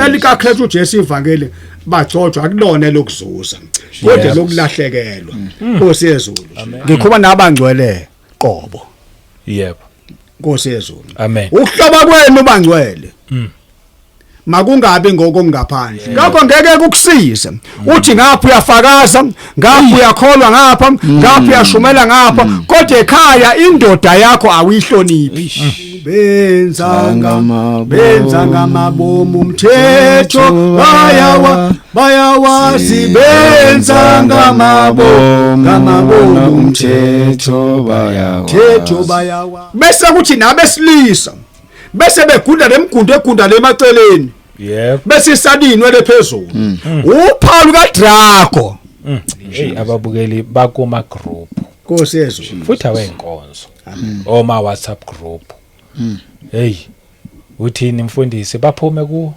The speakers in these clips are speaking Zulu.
ElikaKristu uJesu ivangeli bagcojwa akulona lokuzuza kodwa lokulahlekelwa Nkosi yezulu ngikhuluma nabangcwele qobo yebo Nkosi yezulu amen ukuhloba kwenu bangcwele makungabi ngokungaphandle ngakho ngeke kukusize uthi ngapha uyafakaza ngapha uyakholwa ngapha ngapha uyashumela ngapha kodwa ekhaya indoda yakho awihloniphi benza ngamabomu umthetho bayawazi benza ngamabomu umthetho bayawa bese kuthi nabesilisa bese begunda lemigundo egunda lemaceleni yebo bese isadinwe lephezulu uphawu kaDraco ababukeli bakuma group Nkosi yezulu futhi awenkonzo oma WhatsApp group hey uthini mfundisi baphume ku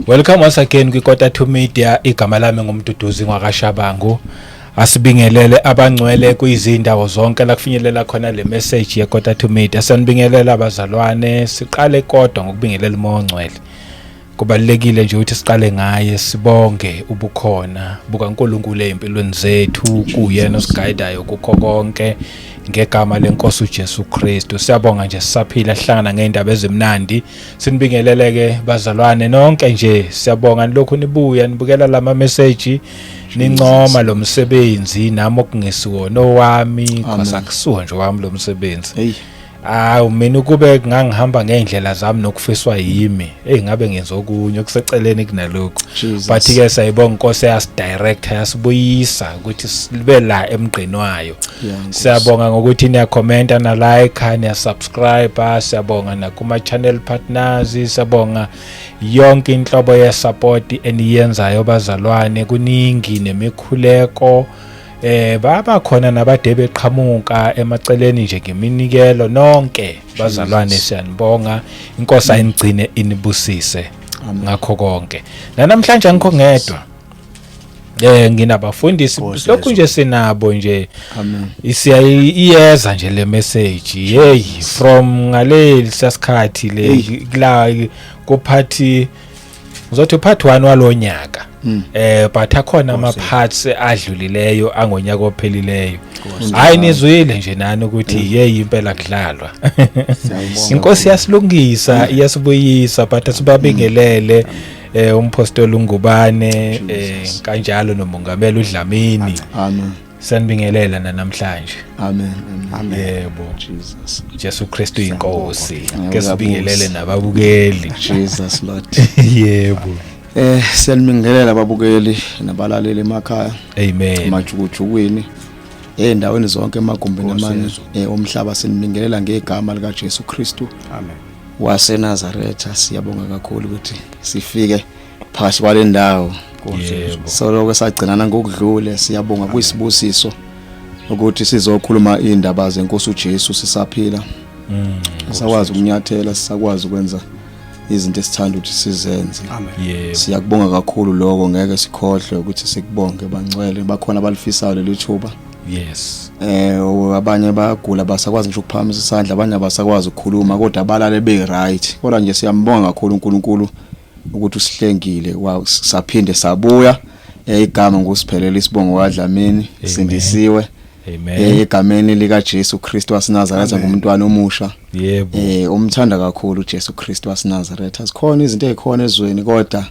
Welcome once again kwikota to media igama lami ngumduduzi ngwakashabangu asibingelele abangcwele kuyizindawo zonke la kufinyelela khona le message yekota to media sanibingelela abazalwane siqale kodwa ngokubingelela uMongcwele kubalekile nje ukuthi siqale ngaye sibonge ubukhona bukaNkulunkulu empilweni zethu kuyena osigayidayo kukho konke ngegama lenkosi uJesu Kristu siyabonga nje sisaphila sihlangana ngeindaba ezimnandi sinibingeleleke bazalwane nonke nje siyabonga lokho nibuya nibukela lama message nincoma lo msebenzi nami okungesiwona owami kwasakusuwa nje wami lo msebenzi mina ukube ngangihamba ngeindlela zami nokufiswa yimi ngabe ngenza okunye okuseceleni kunalokho but ke sayibonga inkosi yasidirector yasibuyisa ukuthi sibe la emgqinwayo siyabonga ngokuthi niya comment na like niya subscribe siyabonga na kuma channel partners siyabonga yonke inhlobo ye support eniyenzayo bazalwane kuningi nemikhuleko baba khona nabade beqhamuka emaceleni nje ngeminikelo nonke bazalwane siyanibonga inkosi ayinigcine inibusise ngakho konke namhlanje angikho ngedwa nginabafundisi lokhu nje sinabo nje iyeza nje le message from ngale sasikhathi le la kuphathi uzothi part 1 walonyaka but akhona ama parts adlulileyo angonyaka ophelileyo hayi nizwile nje nani ukuthi impela kudlalwa inkosi yasilungisa iyasibuyisa but asibabingelele umpostoli uNgubane kanjalo nomongameli uDlamini amen sanibingelela namhlanje amen yebo Jesus Jesu Kristu inkosi ke sibingelele nababukeli Jesus Lord yebo siyanibingelela ababukeli nabalaleli emakhaya amen emajukujukwini endaweni zonke emagumbini amanye omhlaba sinibingelela ngegama lika Jesu Kristu amen waseNazaretha siyabonga kakhulu ukuthi sifike phakathi kwale ndawo soloko sagcinana ngokudlule siyabonga kuyisibusiso ukuthi sizokhuluma indaba zenkosi uJesu sisaphila sakwazi ukunyathela sisakwazi ukwenza izinto esithanda ukuthi sizenze siyakubonga kakhulu lokho ngeke sikhohle ukuthi sikubonge bangcwele bakhona abalifisayo leli thuba yes abanye bayagula basakwazi nje ukuphakamisa isandla abanye abasakwazi ukukhuluma kodwa abalale be right kodwa nje siyambonga kakhulu uNkulunkulu ukuthi usihlengile saphinde sabuya igama ngosiphelele isibongo waDlamini sindisiwe amen egameni lika Jesu Kristu waseNazaretha ngumntwana omusha yebo umthanda kakhulu uJesu Kristu waseNazaretha sikhona izinto ezikhona ezweni kodwa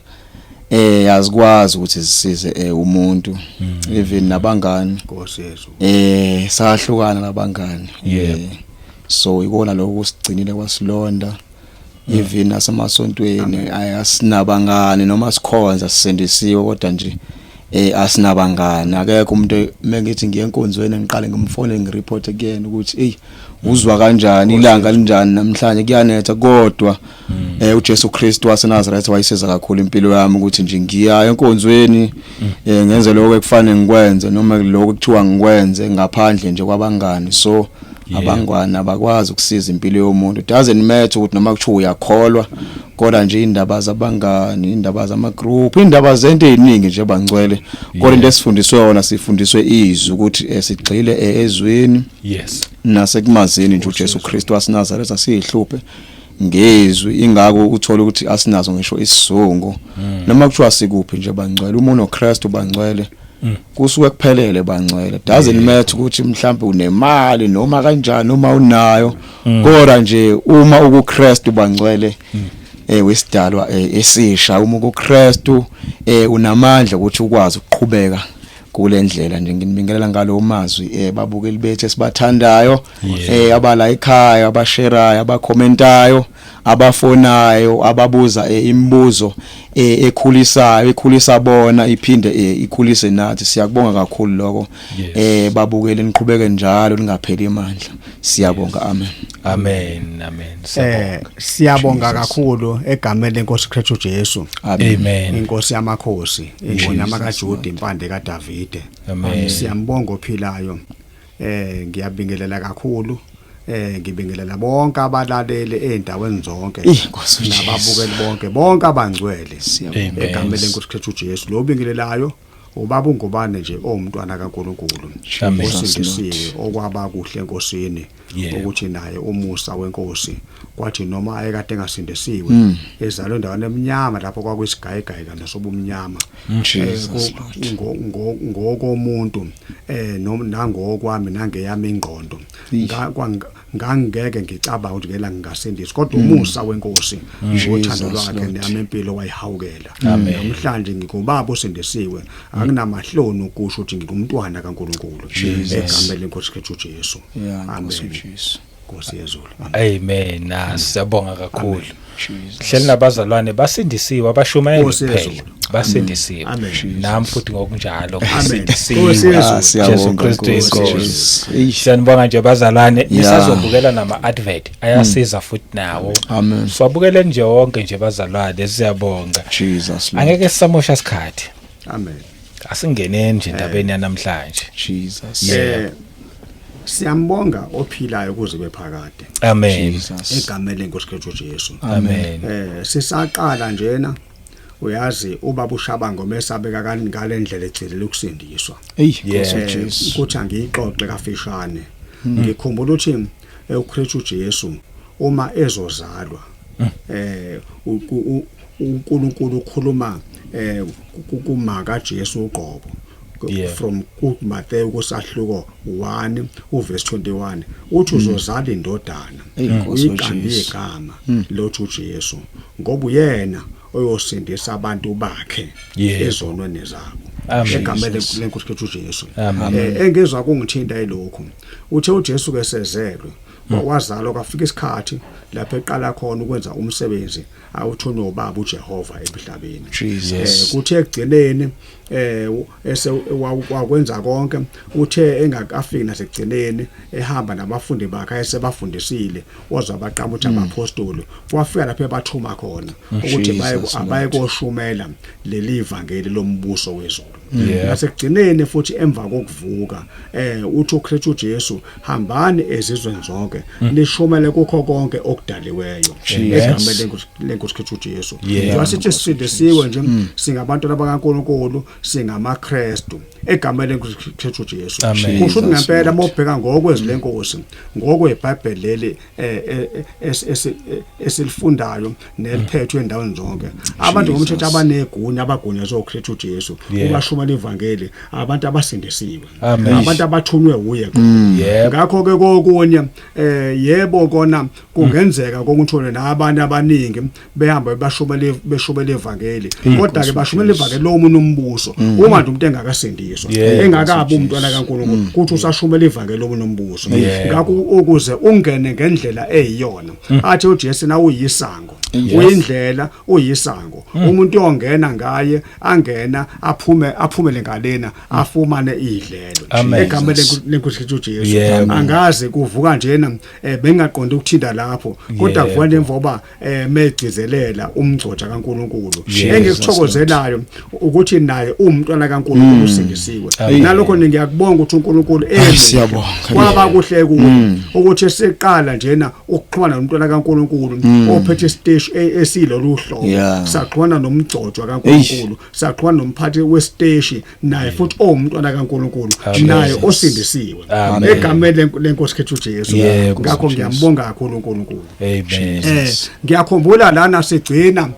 azikwazi ukuthi zisize umuntu even nabangani Nkosi Yesu sahlukana nabangani so ikona lokho kusigcinile kwasilonda even nasemasontweni asinabangani noma sikhonza sisendisiwe kodwa nje asinabangani akekho umuntu mengithi ngiyenkonzweni ngiqale ngimfone ngireport again ukuthi uzwa kanjani ilanga linjani namhlanje kuyanetha kodwa uJesu Kristu waseNazaretha wayisiza kakhulu impilo yami ukuthi nje ngiya enkonzweni ngenze lokho ekufanele ngikwenze noma lokho kuthiwa ngikwenze ngaphandle nje kwabangani so abangwana abakwazi ukusiza impilo yomuntu. Doesn't matter ukuthi noma kuthiwa uyakholwa kodwa nje indaba zabangani, indaba zamagroup, indaba zento eziningi nje bangcwele. Kodwa into esifundiswe yona sifundiswe izwi ukuthi sigxile ezweni nasekumazini nje uJesu Kristu waseNazaretha siyihluphe ngezwi. Ingako uthola ukuthi asinazo ngisho isizungu noma kuthiwa sikuphi nje bangcwele. Umuntu oKristu bangcwele kusuke kuphelele bangcwele. Doesn't matter ukuthi mhlawumbe unemali noma kanjani noma unayo, kodwa nje uma ukuKristu bangcwele wesidalwa esisha. Uma ukuKristu unamandla ukuthi ukwazi ukuqhubeka kule ndlela nje. Nginibingelela ngalo mazwi babukeli bethu esibathandayo, abala ekhaya, abasherayo, abakhomentayo, abafonayo, ababuza imibuzo ekhulisa bona iphinde ikhulise nathi. Siyakubonga kakhulu lokho. Babukeli niqhubeke njalo ningapheli amandla. Siyabonga. Amen. Siyabonga kakhulu egameni lenkosi Kristu Jesu. Amen. Inkosi yamakhosi, ingonyama kaJuda, impande kaDavide. Siyambonga ophilayo. Ngiyabingelela kakhulu. Ngibingelela bonke abalaleli endaweni zonke nababukeli bonke abangcwele egameni lenkosi Kristu Jesu. Lo bingelelayo ubaba ungubane nje omntwana kaNkulunkulu osindisiwe okwaba kuhle enkosini ukuthi naye umusa wenkosi kwathi noma ayekade engasindisiwe ezalwe endaweni eminyama lapho kwakuyisigayigayika nasobumnyama ngokomuntu nangokwami nangeyami ingqondo ngangeke ngicabanga ukuthi ngela ngingasindiswa kodwa umusa wenkosi ngothando lwakhe nami impilo wayihawukela. Namhlanje ngikubaba osindisiwe akunamahloni ukusho ukuthi ngingumntwana kaNkulunkulu egameni lenkosi Kristu Jesu. Amen. Nkosi yezulu. Amen. Siyabonga kakhulu. Hleli nabazalwane basindisiwe abashumayela kuphela basindisiwe nami futhi ngokunjalo basindisiwe. Jesu Kristu inkosi. Siyanibonga nje bazalwane, nisazobukela nama advert ayasiza futhi nawo. Swabukele nje wonke nje bazalwane, siyabonga. Jesus. Angeke samosha isikhathi. Amen. Asingene nje endabeni yanamhlanje. Jesus. Siyambonga ophilayo kuze bephakade. Amen. Egameni lenkosi Kristu Jesu. Amen. Sisaqala njena uyazi ubaba uShabango mesabeka kanti ngale ndlela egcilela ukusindiswa. Ukuthi angiyixoxe kafishane. Ngikhumbula ukuthi uKristu Jesu uma ezozalwa uNkulunkulu ukhuluma kumaka Jesu uqobo from Matthew kusahluko 1 uverse 21 uthi uzozala indodana uyiqambe igama lothi uJesu ngoba uyena oyosindisa abantu bakhe ezonweni zabo egameni lenkosi Kristu Jesu. Engezwe kungithinta yilokho uthe uJesu ke sezelwe wazalwa kwafika isikhathi lapho eqala khona ukwenza umsebenzi awuthona ubaba uJehova emhlabeni. Kuthe ekugcineni wakwenza konke uthe engakafiki nasekugcineni ehamba nabafundi bakhe ayesebafundisile wazwa abaqamba ukuthi abapostoli wafika lapho ebathuma khona ukuthi baye koshumela leli ivangeli lombuso wezulu. Nasekugcineni futhi emva kokuvuka uthi uKristu Jesu hambani ezizweni zonke lishumele kukho konke okudaliweyo egameni lenkosi Kristu Jesu. Wasithi sindisiwe nje singabantu bakaNkulunkulu singamaKristu egameni lenkosi Kristu Jesu. Kusho ukuthi ngempela mobheka ngokwezi lenkosi ngokweBhayibheli leli esilifundayo neliphethwe endaweni zonke abantu ngomthetho abanegunya abagunyazwe uKristu Jesu ubashuma levangeli abantu abasindisiwe abantu abathunywe uye. Ngakho ke kokunye yebo kona kungenzeka kokuthole nabantu abaningi behamba beshumele evangeli kodwa ke bashumele evangeli lomuntu umbuso uma nje umuntu engakasindiswa engakabi umntwana kaNkulunkulu kuthi usashumele evangeli lomuntu umbuso. Ngakho ukuze ungene ngendlela eyiyona athi uJesu na uyisango uyindlela uyisango umuntu ongena ngaye angena aphumele ngalena afumane idlelo egameni lenkosi Kristu Jesu. Angazi kuvuka njena bengaqonda ukuthinda lapho kodwa kuvuka nemvoba megcizelela umgcotsha kaNkulunkulu engikuthokozelayo ukuthi naye umntwana kaNkulunkulu usindisiwe basindisiwe nalokho ngiyakubonga ukuthi uNkulunkulu siyabonga kwaba kuhle kuwe ukuthi seqala njena ukuxhumana noMntwana kaNkulunkulu ophethe isiteshi esilolu hlobo saxhumana nomgcojwa kaNkulunkulu saxhumana nomphathi wesiteshi naye futhi uMntwana kaNkulunkulu naye osindisiwe egameni lenkosi kethu uJesu ngakho ngiyambonga kakhulu uNkulunkulu amen ngiyakhumbula lana sigcina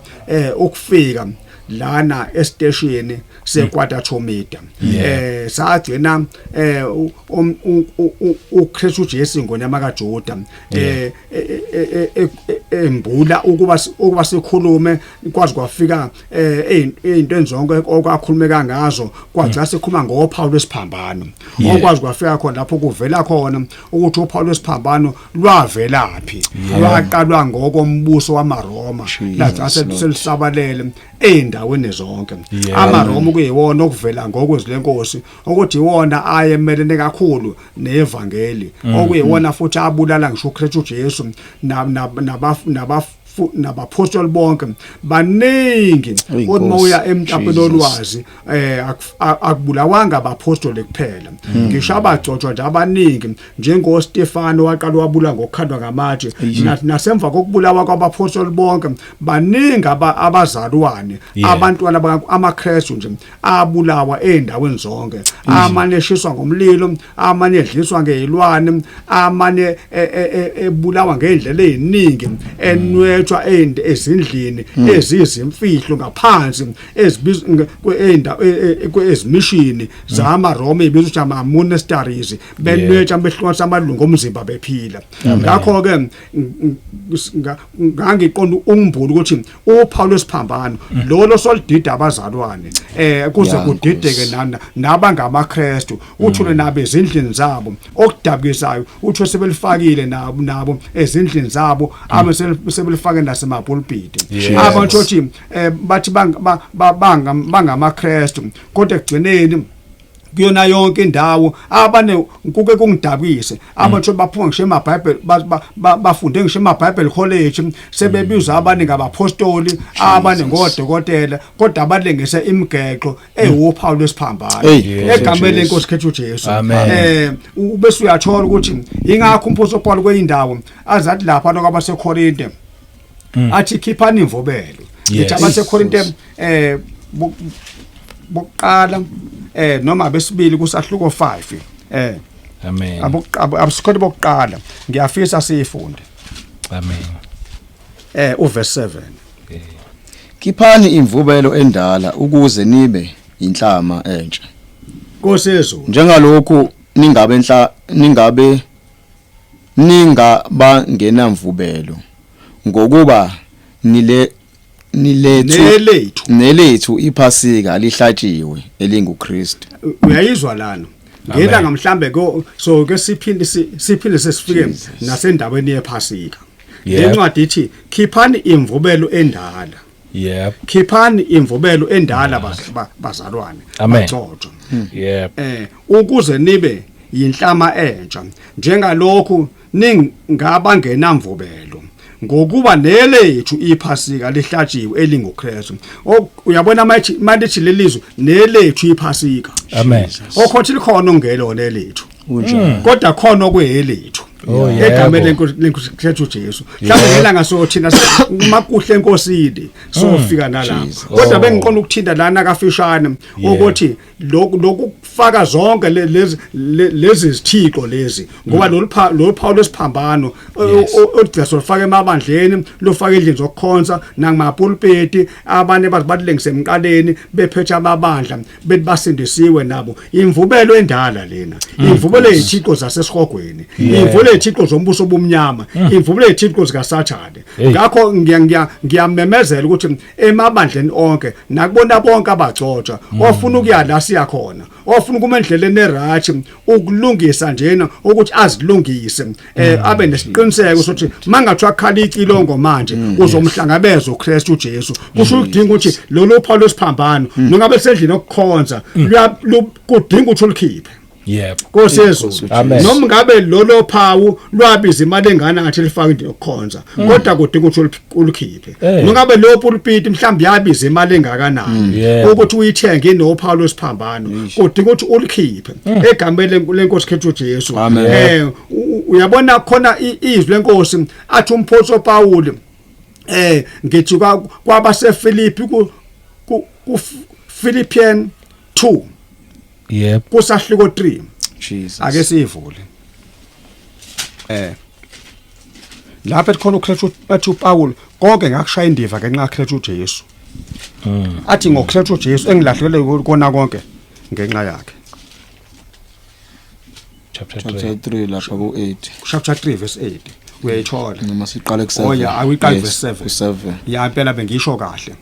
ukufika lana esteshini seKwaTathomeda sagcina uKristu uJesu ngonyama kaJuda embula ukuba sikhulume kwazi kwafika ezintweni zonke okwakhulumeka ngazo kwathi sikhuluma ngophawu lwesiphambano okwazi kwafika khona lapho kuvela khona ukuthi uphawu lwesiphambano lwavelaphi lwaqalwa ngokombuso wamaRoma lathi selisabalele endaweni zonke amaRoma kuyiwona okuvela ngokwezlenkosi ukuthi iwona ayemelene kakhulu neevangeli okuyiwona futhi abulala ngisho uKristu uJesu nabapostoli bonke baningi omoya emtapeni olwazi akubulawanga abapostoli kuphela ngisho abagcotshwa nje abaningi njengoStefano waqala wabula ngokukhandwa ngamatshe nasemva kokubulawa kwabapostoli bonke baningi abazalwane abantwana amaKristu nje abulawa endaweni zonke amanye eshiswa ngomlilo amanye edliswa ngezilwane amanye ebulawa ngendlela eziningi enwe ezindlini ezizimfihlo ngaphansi ezimishini zamaRoma ebizwa ama monasteries benwetsha behlukanisa amalungu omzimba bephila ngakho ke ngangiqonda umbulo ukuthi uphawu lwesiphambano lolo solidida abazalwane kuze kudideke nabangamaKristu uthule nabo ezindlini zabo okudabukisayo uthi sebelifakile nabo ezindlini zabo abesebelifaka nasemapulpiti abantu othi bathi bangamaKristu kodwa ekugcineni kuyona yonke indawo abane kuke kungidabukise abantu baphuma ngisho emaBhayibheli bafunde ngisho emaBhayibheli college sebebiza abaningi abapostoli abane ngodokotela kodwa abalengise imigexo ewuphawu lwesiphambano egameni lenkosi kethu uJesu ubese uyathola ukuthi ingakho umphoso Paul kweyindawo azathi lapha kwabaseKorinte athi khiphani imvubelo ngithi abaseKorinte bokuqala noma besibili kusahluko 5 amen abusikhona bokuqala ngiyafisa siyifunde amen uverse 7 khiphani imvubelo endala ukuze nibe inhlama entsha Nkosi njengalokhu ningabangenamvubelo ngokuba nelethu iphasika lihlatshiwe elinguKristu uyayizwa lana ngela ngamhlambe so ke siphinde sesifike nasendaweni yephasika lencwadi ithi khiphani imvubelo endala khiphani imvubelo endala bazalwane bagcotshwa ukuze nibe yinhlama entsha njengalokhu ningabangenamvubelo ngokuba nelethu iphasika lihlatshiwe elinguKristu uyabona manje lelizwe nelethu iphasika amen okhothi likhona ongelo nelethu kodwa khona okwelethu egameni lenkosi kethu uJesu mhlawumbe ngelanga sothina makuhle enkosini sofika nalapha kodwa bengiqona ukuthinta lana kafishane ukuthi lokufaka zonke lezi zithixo lezi ngoba lo Paul lesiphambano oDjesu lifaka emabandleni lofaka endlini zokukhonza nangimapulpiti abanye bazilengise emqaleni bephethe amabandla bethi basindisiwe nabo imvubelo endala lena imvubelo ezithixo zasesihogweni imvubelo ezithixo zombuso obumnyama imvubelo ezithixo zikaSathane ngakho ngiyamemezela ukuthi emabandleni onke nakubona bonke abagcotshwa ofuna ukuyala siyakhona ofuna kuma endleleni erathi ukulungisa njena ukuthi azilungise abe nesiqiniseko sokuthi mangathi akhala icilongo manje uzomhlangabeza uKristu uJesu kusho ukudinga ukuthi lolu Paul lesiphambano nongabe sendlini okukhonza kudinga ukuthi ulikhiphe yebo Nkosi yezulu Amen. noma ngabe lolo phawu lwabiza imali engana ngathi lifaka into yokukhonza kodwa kudinga ukuthi ulikhiphe noma ngabe lo pulpit mhlawumbe yabiza imali engakanani ukuthi uyithenge inophawu lwesiphambano kudinga ukuthi ulikhiphe egameni lenkosi khethu uJesu uyabona khona izwi lenkosi athi umphoso Pawuli ngithi kwabase Philippi ku Philippians 2 yebo kusahluko 3 Jesus ake sivule lapha ekhona uKristu athi uPaul konke ngakushaya indiva ngenxa kaKristu uJesu athi ngoKristu uJesu engilahlekele kona konke ngenxa yakhe chapter chapter 3 3 lapha ku8 chapter 3 verse 8 uyayithola noma siqale ku7 oh yeah awiqala verse 7 7 ya phela bengisho kahle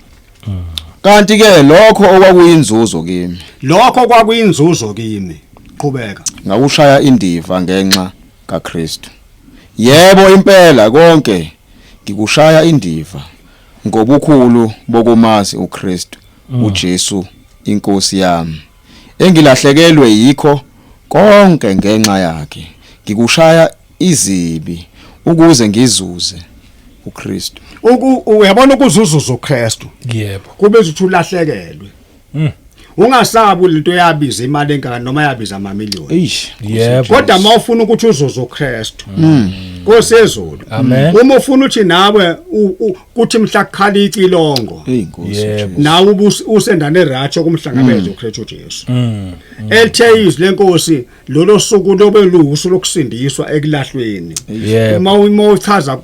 kanti ke lokho okwakuyinzuzo kimi lokho kwakuyinzuzo kimi qhubeka ngakushaya indiva ngenxa kaKristu yebo impela konke ngikushaya indiva ngobukhulu bokumazi uKristu uJesu inkosi yami engilahlekelwe yikho konke ngenxa yakhe ngikushaya izibi ukuze ngizuze uKristu uyabona ukuzuzuza uKristu yebo kube ukuthi ulahlekelwe ungasabi lento yabiza imali engaka noma yabiza amamiliyoni yebo kodwa mawufuna ukuthi uzuze uKristu Nkosi yezulu uma ufuna ukuthi nawe kuthi mhla kukhala icilongo inkosi nawe usendane eratsho kumhlangabeza uKristu Jesu elithe izwi lenkosi lolo suku lobe luhusu lokusindiswa ekulahlweni uma uchaza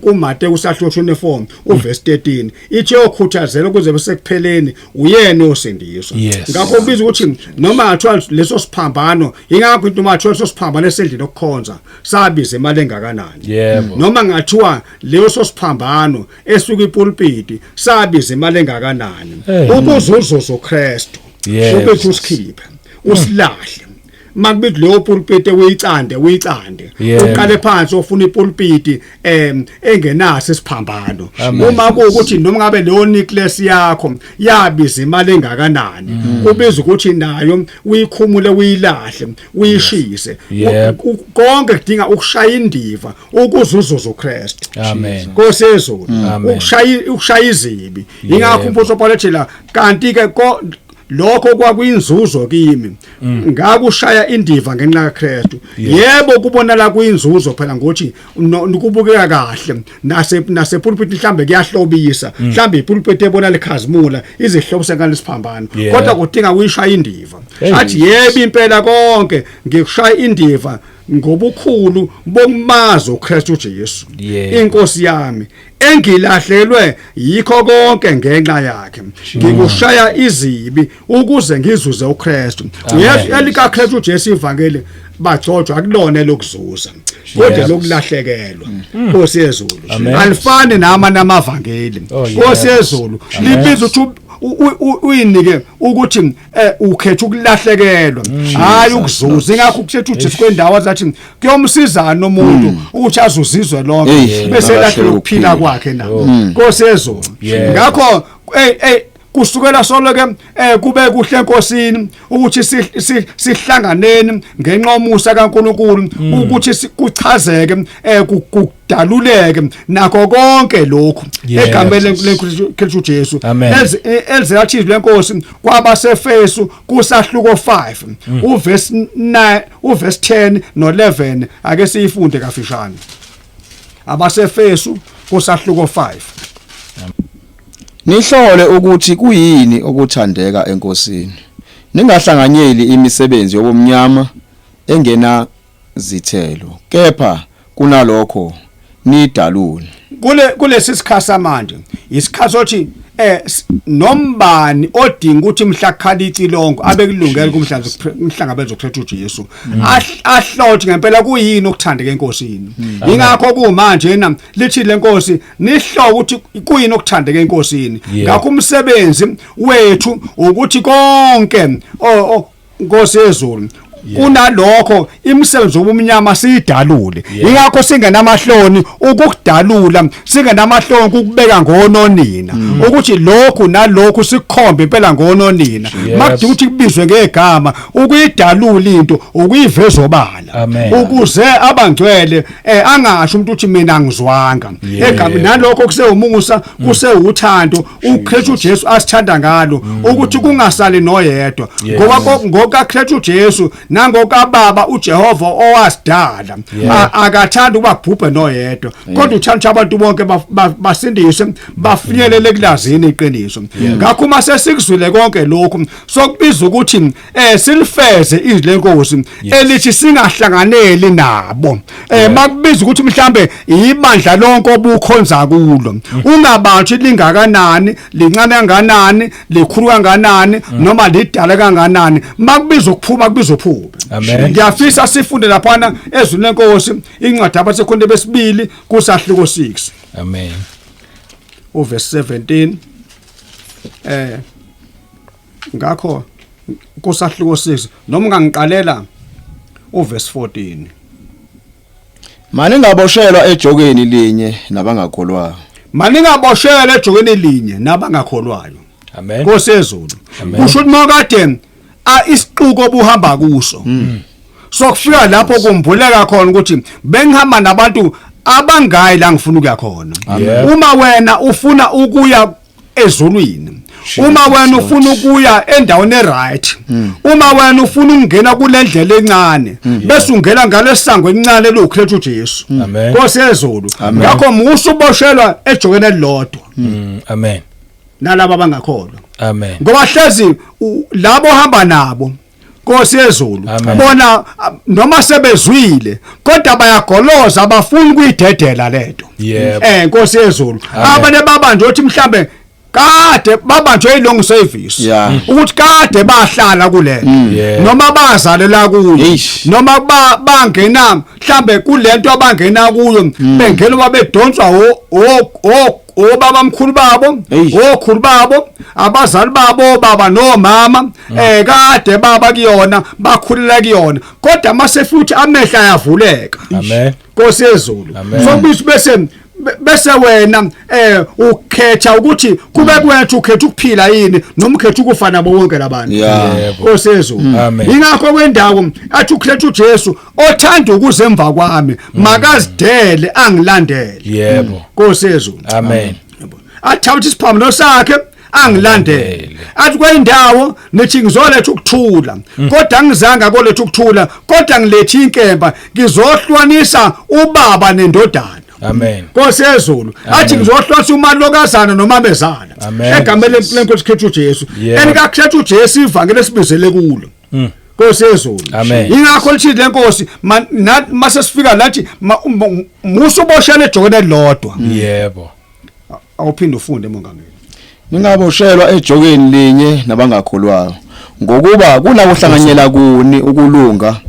kuMateyu usahluko 24 uverse 13 ithi yokhuthazela ukuze besekupheleni uyena osindiswa ngakho ubiza ukuthi noma athiwa leso siphambano ingakho into mathiwa leso siphambano esendlini okukhonza sabiza imali engakanani noma ngathiwa leso siphambano esuka ipulpiti sabiza imali engakanani ukuzuzuza uKristu ukuthi usikhiphe usilahle makubithi leyo pulpiti uyicande uqale phansi ofuna ipulpiti engenaso isiphambano uma kuukuthi noma ngabe leyo necklace yakho yabiza imali engakanani kubiza ukuthi nayo uyikhumule uyilahle uyishise konke kudinga ukushaya indiva ukuzuzuza uKristu amen Nkosi yezulu ukushaya izibi ingakho umphoso Paul ethi la kanti ke lokho kwakuyinzuzo kimi ngakushaya indiva ngenxa kaKristu yebo kubonala kuyinzuzo phela ngokuthi ukubukeka kahle nase pulpit mhlambe kuyahlobisa mhlambe ipulpit ebona lekhazimula izihlobise ngalesiphambano kodwa kudinga uyishaya indiva athi yebo impela konke ngikushaya indiva ngobukhulu bokumazi uKristu Jesu inkosi yami engilahlelwe yikho konke ngenxa yakhe ngikushaya izibi ukuze ngizuze uKristu elika Kristu Jesu ivangeli bagcojwa akulona lokuzuza kodwa lokulahlekelwa Nkosi yezulu alifane namavangeli Nkosi yezulu libiza ukuthi uyinike ukuthi ukhetha ukulahlekelwa hayi ukuzuza ingakho ukuthetha uJesu kwendawo azathi kuyomsizana umuntu ukuthi azuzizwe lonke bese lahle ukuphila kwakhe na Nkosi yezulu ngakho kusukela soloke kube kuhle enkosini ukuthi sihlanganeni ngenqomusa kaNkuluNkulu ukuthi kuchazeke kudaluleke nakho konke lokho egameni leKristu Jesu elizelathi lenkosi kwabaseFesu kusahluko 5 uverse 9 uverse 10 no11 ake siyifunde kafishane abaseFesu kusahluko 5 nihlole ukuthi kuyini okuthandeka enkosini ningahlanganyeli imisebenzi yobumnyama engena zithelo kepha kunalokho nidalule kulesi sikhasa manje isikhathi sothi nombani odinga ukuthi mhla khalithi lonke abekulungela kumhlangabeza uKristu Jesu ahlothi ngempela kuyini okuthandeka enkosini ingakho kumanje yena lithi lenkosi nihlobo ukuthi kuyini okuthandeka enkosini ngakho umsebenzi wethu ukuthi konke Nkosi yezulu kunalokho imisebenzi obumnyama siyidalule ingakho singenamahloni ukukudalula singenamahloni ukubeka ngononina ukuthi lokhu nalokhu sikhombe impela ngononina makudinga ukuthi kubizwe ngegama ukuyidalula into ukuyiveza obala ukuze abangcwele angasho umuntu uthi mina ngizwanga egama nalokho kusewumusa kusewuthando uKristu uJesu asithanda ngalo ukuthi kungasali noyedwa ngoba uKristu uJesu nangokababa uJehova owasidala akathanda ukubabhubhe noyedwa kodwa uthanda abantu bonke basindiswe bafinyelele kulazini iqiniso ngakho uma sesikuzwile konke lokhu sokubiza ukuthi silifeze izwi lenkosi elithi singahlanganeli nabo makubiza ukuthi mhlambe ibandla lonke obukhonza kulo ungabantu lingakanani lincane kanganani likhulu kanganani noma lidala kanganani makubiza ukuphuma kubiza uphuphe ngiyafisa sifunde lapha ezwini lenkosi incwadi abasekhonde besibili kusahluko 6 amen uverse 17 ngakho kusahluko 6 noma ungangiqalela uverse 14 maningaboshelwa ejokeni linye nabangakholwayo maningaboshelwa ejokeni linye nabangakholwayo amen kosezulu kusho ukuthi makade isixuko obuhamba kuso sokufika lapho kumbuleka khona ukuthi bengihamba nabantu abangayi la ngifuna ukuya khona uma wena ufuna ukuya ezulwini uma wena ufuna ukuya endaweni eright uma wena ufuna ukungena kule ndlela encane bese ungena ngalesango encane loKristu uJesu nkosezulu ngakho musuboshelwa ejokeni elilodwa amen nalabo abangakholwa amen ngoba hlezi labo hamba nabo Nkosi yezulu bona noma sebezwile kodwa bayagoloza abafuni kuyidedela lento Nkosi yezulu abanye babanje uthi mhlambe kade babanje ilong service ukuthi kade bahlala kulento noma bazalela kuyo noma bangena mhlambe kulento abangena kuyo bengena babedonswa obaba mkhulu babo okhulu babo abazali babo baba nomama kade baba kuyona bakhulela kuyona kodwa mase futhi amehla ayavuleka amen Nkosi yezulu so bese wena ukhetha ukuthi kube kwethu ukhetha ukuphila yini noma ukhetha ukufa nabo bonke labantu Nkosi yezulu ingakho kwendawo athi uKristu uJesu othanda ukuzemva kwami makazidele angilandele yebo Nkosi yezulu amen athatha isiphamelo sakhe angilandele athi kwindawo nithi ngizoletha ukuthula kodwa ngizanga koletha ukuthula kodwa ngilethi inkemba ngizohlwanisa ubaba nendodana amen Nkosi yezulu athi ngizohlwanisa umalokazana nomamezana egameni lenkosi Kristu uJesu enika Kristu uJesu ivangeli esibizele kulo Nkosi yezulu ingakho lithi lenkosi mase sifika lathi musuboshele ejokeni elilodwa yebo awuphinde ufunde mongameli ningaboshelwa ejokeni linye nabangakholwayo ngokuba kunakuhlanganyela kuni ukulunga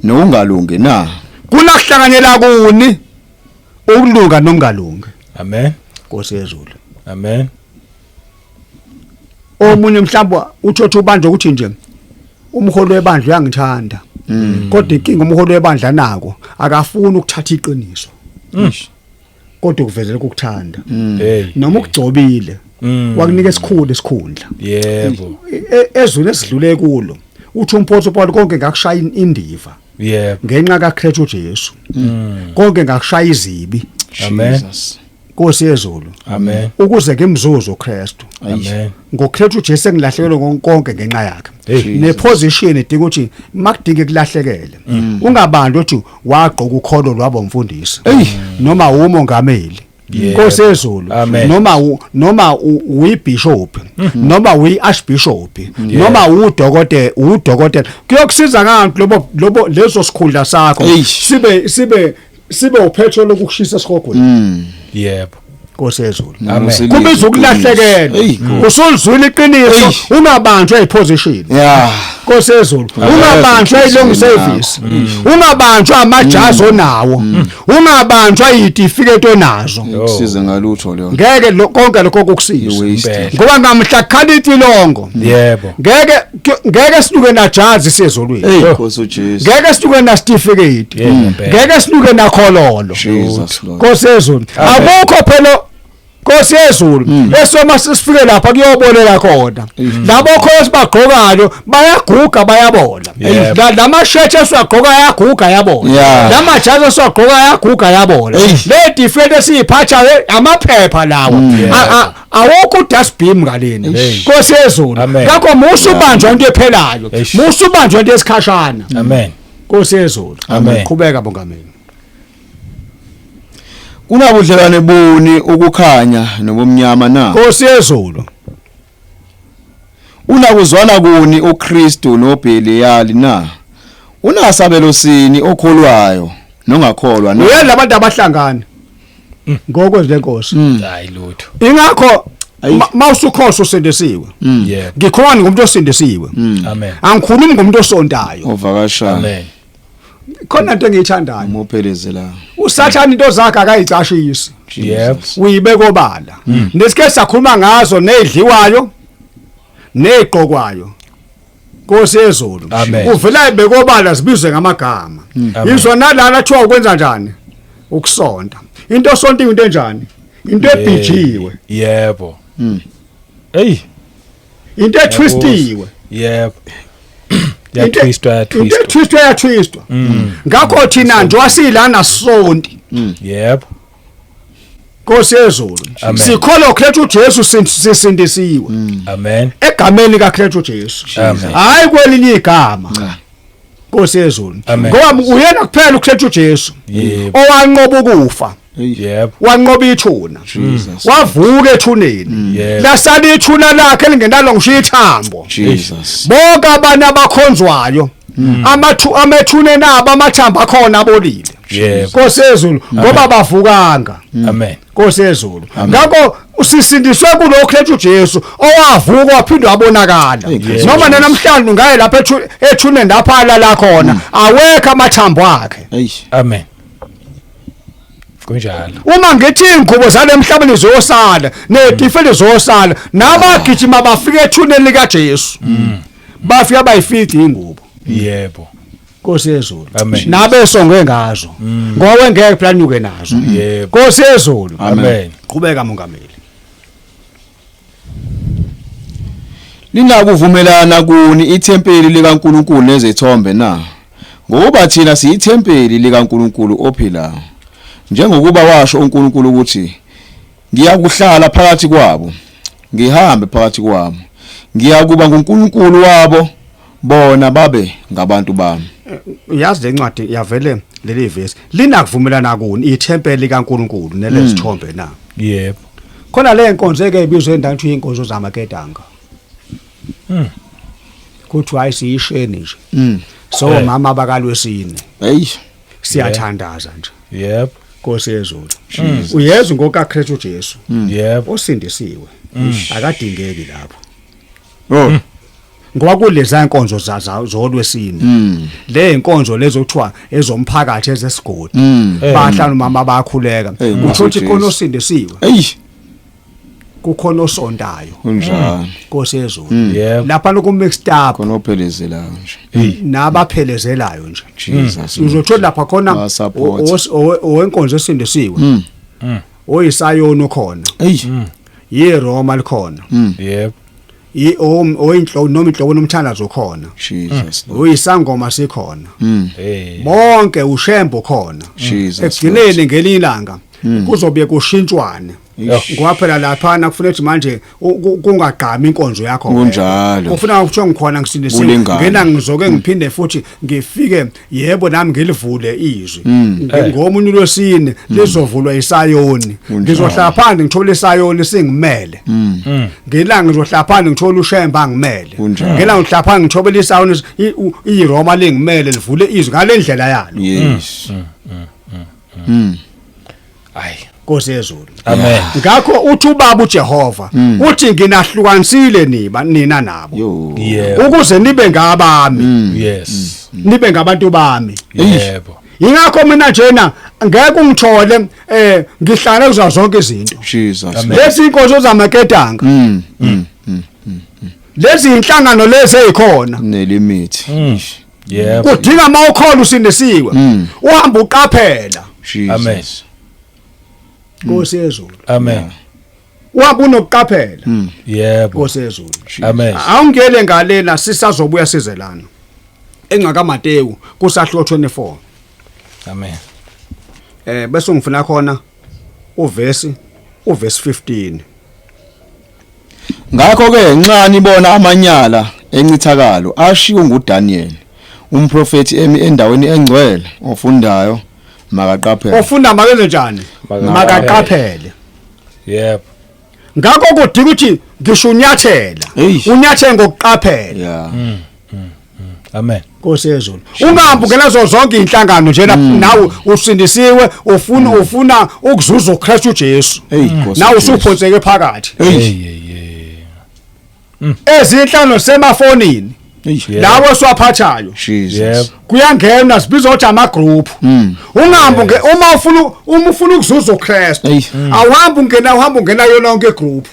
nokungalungi na kunakuhlanganyela kuni ukulunga nokungalungi amen Nkosi yezulu amen omunye mhlawumbe uthotha ubandla ukuthi nje umholi webandla uyangithanda kodwa inkinga umholi webandla nako akafuni ukuthatha iqiniso kodwa kuvezela ukukuthanda noma ukugcobile wakunika esikhundla yebo ezweni esidlule kulo uthi umphoso Paul konke ngakushaya indiva yebo ngenxa kaKristu uJesu konke ngakushaya izibi amen Nkosi yezulu amen ukuze ngimzuzu uKristu amen ngoKristu uJesu engilahlekelwe konke ngenxa yakhe neposition idinga ukuthi makudinge kulahlekele ungabandi uthi wagqoka ukholo lwabo umfundisi noma umongameli Nkosi yezulu noma uyibishop noma uyiarchbishop noma udokotela kuyokusiza ngani lobo leso sikhundla sakho sibe uphetho lokushisa esigogweni yebo Nkosi yezulu Kube ukulahlekela usulizwile iqiniso ungabanjwa eposition Nkosi yezulu ungabanjwa ilong service ungabanjwa amajazi onawo ungabanjwa itifiketi onazo kusize ngalutho leyo ngeke konke lokho kokusiza ngoba ngamhla khalithi longo yebo ngeke siluke na jazi sezolweni Nkosi uJesu ngeke siluke na certificate ngeke siluke na khololo Nkosi yezulu akukho phela Nkosi yezulu esoma sifike lapha kuyobolela khona labo khosi bagqokayo bayaguga bayabola lamashethi esiwagqoka ayaguga yabola lamajazi esiwagqoka ayaguga yabola le defend esiphatha amaphepha lawo awukho dustbin ngaleni Nkosi yezulu ngakho musubanjwa into ephelayo musubanjwa into esikhashana amen Nkosi yezulu amen qhubeka bongameli Kunabudlelwane buni ukukhanya nobumnyama na Nkosi yezulu Unakuzwana kuni uKristu noBeliyali na Unasabelo sini okholwayo nongakholwa na Uyela abantu abahlangana ngokwezile Nkosi hayi lutho ingakho mawusukhoso usindisiwe yebo ngikhona ngumuntu osindisiwe amen angikhulumi ngumuntu osondayo ovakasha amen khona into engiyithandayo mophelezela usathana into zakhe akayicashisi yebo uyibeka obala nesikhe sakhuluma ngazo nezidliwayo neziqokwayo Nkosi yezulu uvela ibeka obala sibizwe ngamagama izona lana athiwa ukwenza njani ukusonda into osonta into enjani into ebhijiwe yebo hey into etwistiwe yebo yatwistwa yatwistwa ngakho thina nje wasilana sonti yebo Nkosi yezulu sikholwa uKristu uJesu sisindisiwe amen egameni kaKristu uJesu hayi kwelinye igama Nkosi yezulu ngoba uyena kuphela uKristu uJesu owanqoba ukufa yebo wanqoba ithuna wavuka ethuneni lasala ithuna lakhe lingenalo ngisho ithambo Jesus bonke abantu abakhonzwayo amethune nabo amathambo akhona abolile Nkosi yezulu ngoba bavukanga amen Nkosi yezulu ngakho usisindiswe kulokho Kristu Jesu owavuka waphindwa wabonakala noma namhlanje ngaye lapha ethune ndaphala la khona awekho amathambo akhe amen kunjalo uma ngithi ingubo zale emhlabeni ziyosala netifele ziyosala nabagijima bafika ethuneni lika Jesu bafika bayifika ingubo yebo Nkosi yezulu amen nabesongwe ngazo ngowe ngeke planyuke nazo yebo Nkosi yezulu amen qhubeka mongameli Linakuvumelana kuni ithempeli likaNkuluNkulu nezithombe na ngoba thina siyithempeli likaNkuluNkulu ophilayo njengokuba washo uNkulunkulu ukuthi ngiyakuhlala phakathi kwabo ngihambe phakathi kwabo ngiyakuba nguNkulunkulu wabo bona babe ngabantu bami uyazi lencwadi yavele leli verse linakuvumelana kuni ithempeli likaNkulunkulu nelezithombe na yebo khona le nkonzo eke ibizwe endathi uyinkonzo zamaketanga kuthi ayisisheni nje so mama bakalwesine hey siyathandaza nje yebo Nkosi yezulu uyezwa ngokaKristu Jesu yebo osindisiwe akadingeki lapho ngoba kuleza inkonzo zolwesini le inkonzo lezo kuthiwa ezomphakathi ezesigodi bahlanu mama bayakhuleka ukuthi khona osindisiwe kukhona osondayo kunjani Nkosi yezulu lapha loku mixed up khona ophelezela nje nabaphelezelayo nje Jesus uzothola lapha khona owenkonzo esindisiwe oyisayoni khona yiRoma likhona yebo oyinhloko noma inhloko nomthandazo khona Jesus uyisangoma sikhona hey bonke ushembo khona ekugcineni ngelilanga kuzobe kushintshwane ngoba phela lapha kufanele ukuthi manje kungagqami inkonzo yakho kunjalo ufuna ukuthiwa ngikhona ngisindisiwe ngena ngizoke ngiphinde futhi ngifike yebo nami ngilivule izwi ngomunye lwesine lizovulwa isayoni ngizohlala phandle ngithola isayoni singimele ngelanga ngizohlala phandle ngithola ushemba ngimele ngelanga ngihlala phandle ngithobela isayoni iRoma lengimele livule izwi ngale ndlela yalo yes ay Nkosi yezulu. Amen. Ngakho uthi ubaba uJehova uthi nginahlukanisile nina nabo. Yebo. Ukuze nibe ngabami. Yes. Nibe ngabantu bami. Yebo. Ingakho mina njena ngeke ungithole ngihlala kuzo zonke izinto. Jesus. Lezi inkonzo zamaketanga. Lezi inhlangano lezi ezikhona. Nelimit. Yebo. Kudinga mawukhola usindisiwe. Uhamba uqaphela. Amen. Nkosi yezulu. Amen. Uhamba unokuqaphela. Yebo. Nkosi yezulu. Amen. Awungele ngalela sisazobuya sizelana. Engcaka Mateyu kusahluko 24. Amen. Bese ngifuna khona uverse 15. Ngakho ke nxa nibona amanyala encithakalo ashiwo nguDaniel umprofeti endaweni engcwele ofundayo makaqaphele. Ofunda makenze njani? Makaqaphele. Yebo. Ngakho kudinga ukuthi ngishunyatshela. Unyathele ngokuqaphela. Yeah. Amen. Nkosi yezulu. Ungahambi ungena zonke inhlangano nje nawe usindisiwe ufuna ukuzuza uKristu Jesu. Nawe usuphonseke phakathi. Ezinhlangano semafonini. Lawo siwaphathayo. Jesus. Kuyangena sibiza ukuthi ama group. Ungahambi uma ufuna ukuzuza uKristu. Uhamba ungena yona yonke group.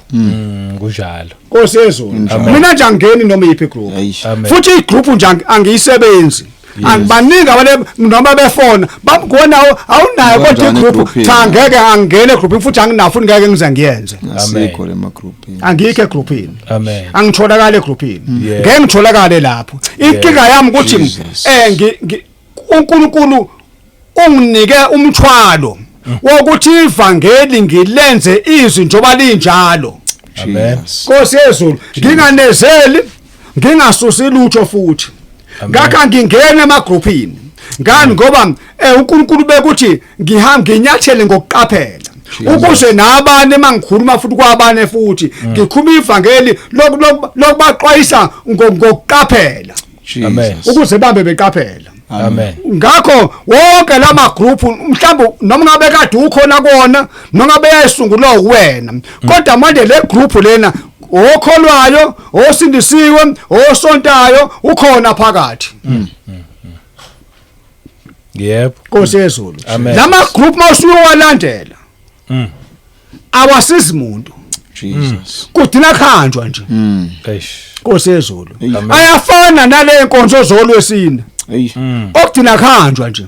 Kunjalo. Nkosi yezulu. Mina nje angeni noma yiphi group. Futhi igroup nje angiyisebenzi. Angibaningi abale noma befona babukona awunayo kodwa igroup cha ngeke angene group futhi anginafuni ngeke ngize ngiyenze. Asikho lema group. Angikho egroupini. Amen. Angitholakala egroupini. Ngeke ngitholakale lapho. Inkinga yami ukuthi uNkulunkulu unginike umthwalo wokuthi ivangeli ngilenze izwi njoba linjalo. Amen. Nkosi yezulu nginganezeli ngingasusi lutho futhi. Ngakho ngingena emagroupini. Ngani ngoba uNkulunkulu bekuthi nginyathele ngokuqaphela. Ukuze nabanye mangikhuluma futhi kwabane futhi ngikhuluma ivangeli lokubaxwayisa ngokuqaphela. Amen. Ukuze bambe beqaphela. Amen. Ngakho wonke lama group mhlawumbe noma ngabe kade ukhona kona noma ngabe yayisungulwa uwena kodwa manje le group lena okholwayo osindisiwe osontayo ukhona phakathi. Yebo. Nkosi yezulu. Lama group mawusuwalandela awasizi umuntu. Jesus. Kudina khanjwa nje. Nkosi yezulu. Ayafana nale nkonzo zolwesine. Okudina khanjwa nje.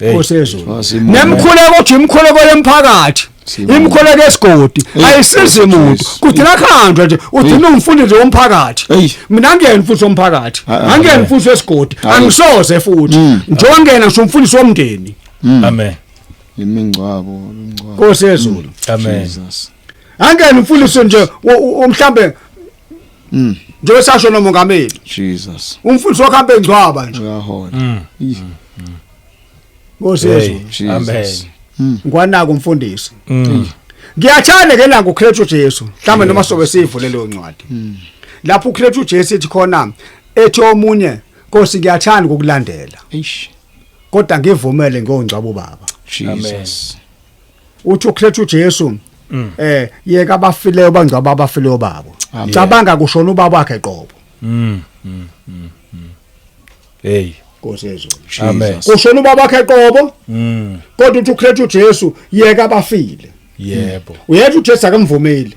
Nkosi yezulu. Nemkhuleko uthi imkhuleko yemphakathi. Imkhuleko esigodi ayisizi umuntu. Kudina khanjwa nje udina umfundisi womphakathi. Mina ngiyena umfundisi womphakathi. Angiyena umfundisi wesigodi. Angisoze futhi. Njengena ngisho umfundisi womndeni. Amen. Imingcwabo. Nkosi yezulu. Amen. Angena umfundisi nje mhlambe nje sasho nomongameli. Jesus. Umfundisi wakhamba engcwaba nje. Uyahola. Nkosi yezulu. Amen. Ngwanaka umfundisi. Ngiyathanda ke la ngoKristu Jesu. Mhlambe noma sobe sivulele lencwadi. Lapho uKristu Jesu ethi khona ethi omunye Nkosi ngiyathanda ukukulandela. Kodwa ngivumele ngongcwabo baba. Jesus. Uthi uKristu Jesu yeka abafileyo bangcwaba abafileyo babo. Cabanga kushona ubaba wakhe qobo. Hey. Nkosi yezulu. Amen. Kushona ubaba wakhe qobo. Kodwa uthi uKristu Jesu yeka abafile. Yebo. Uyethi uJesu akamvumeli.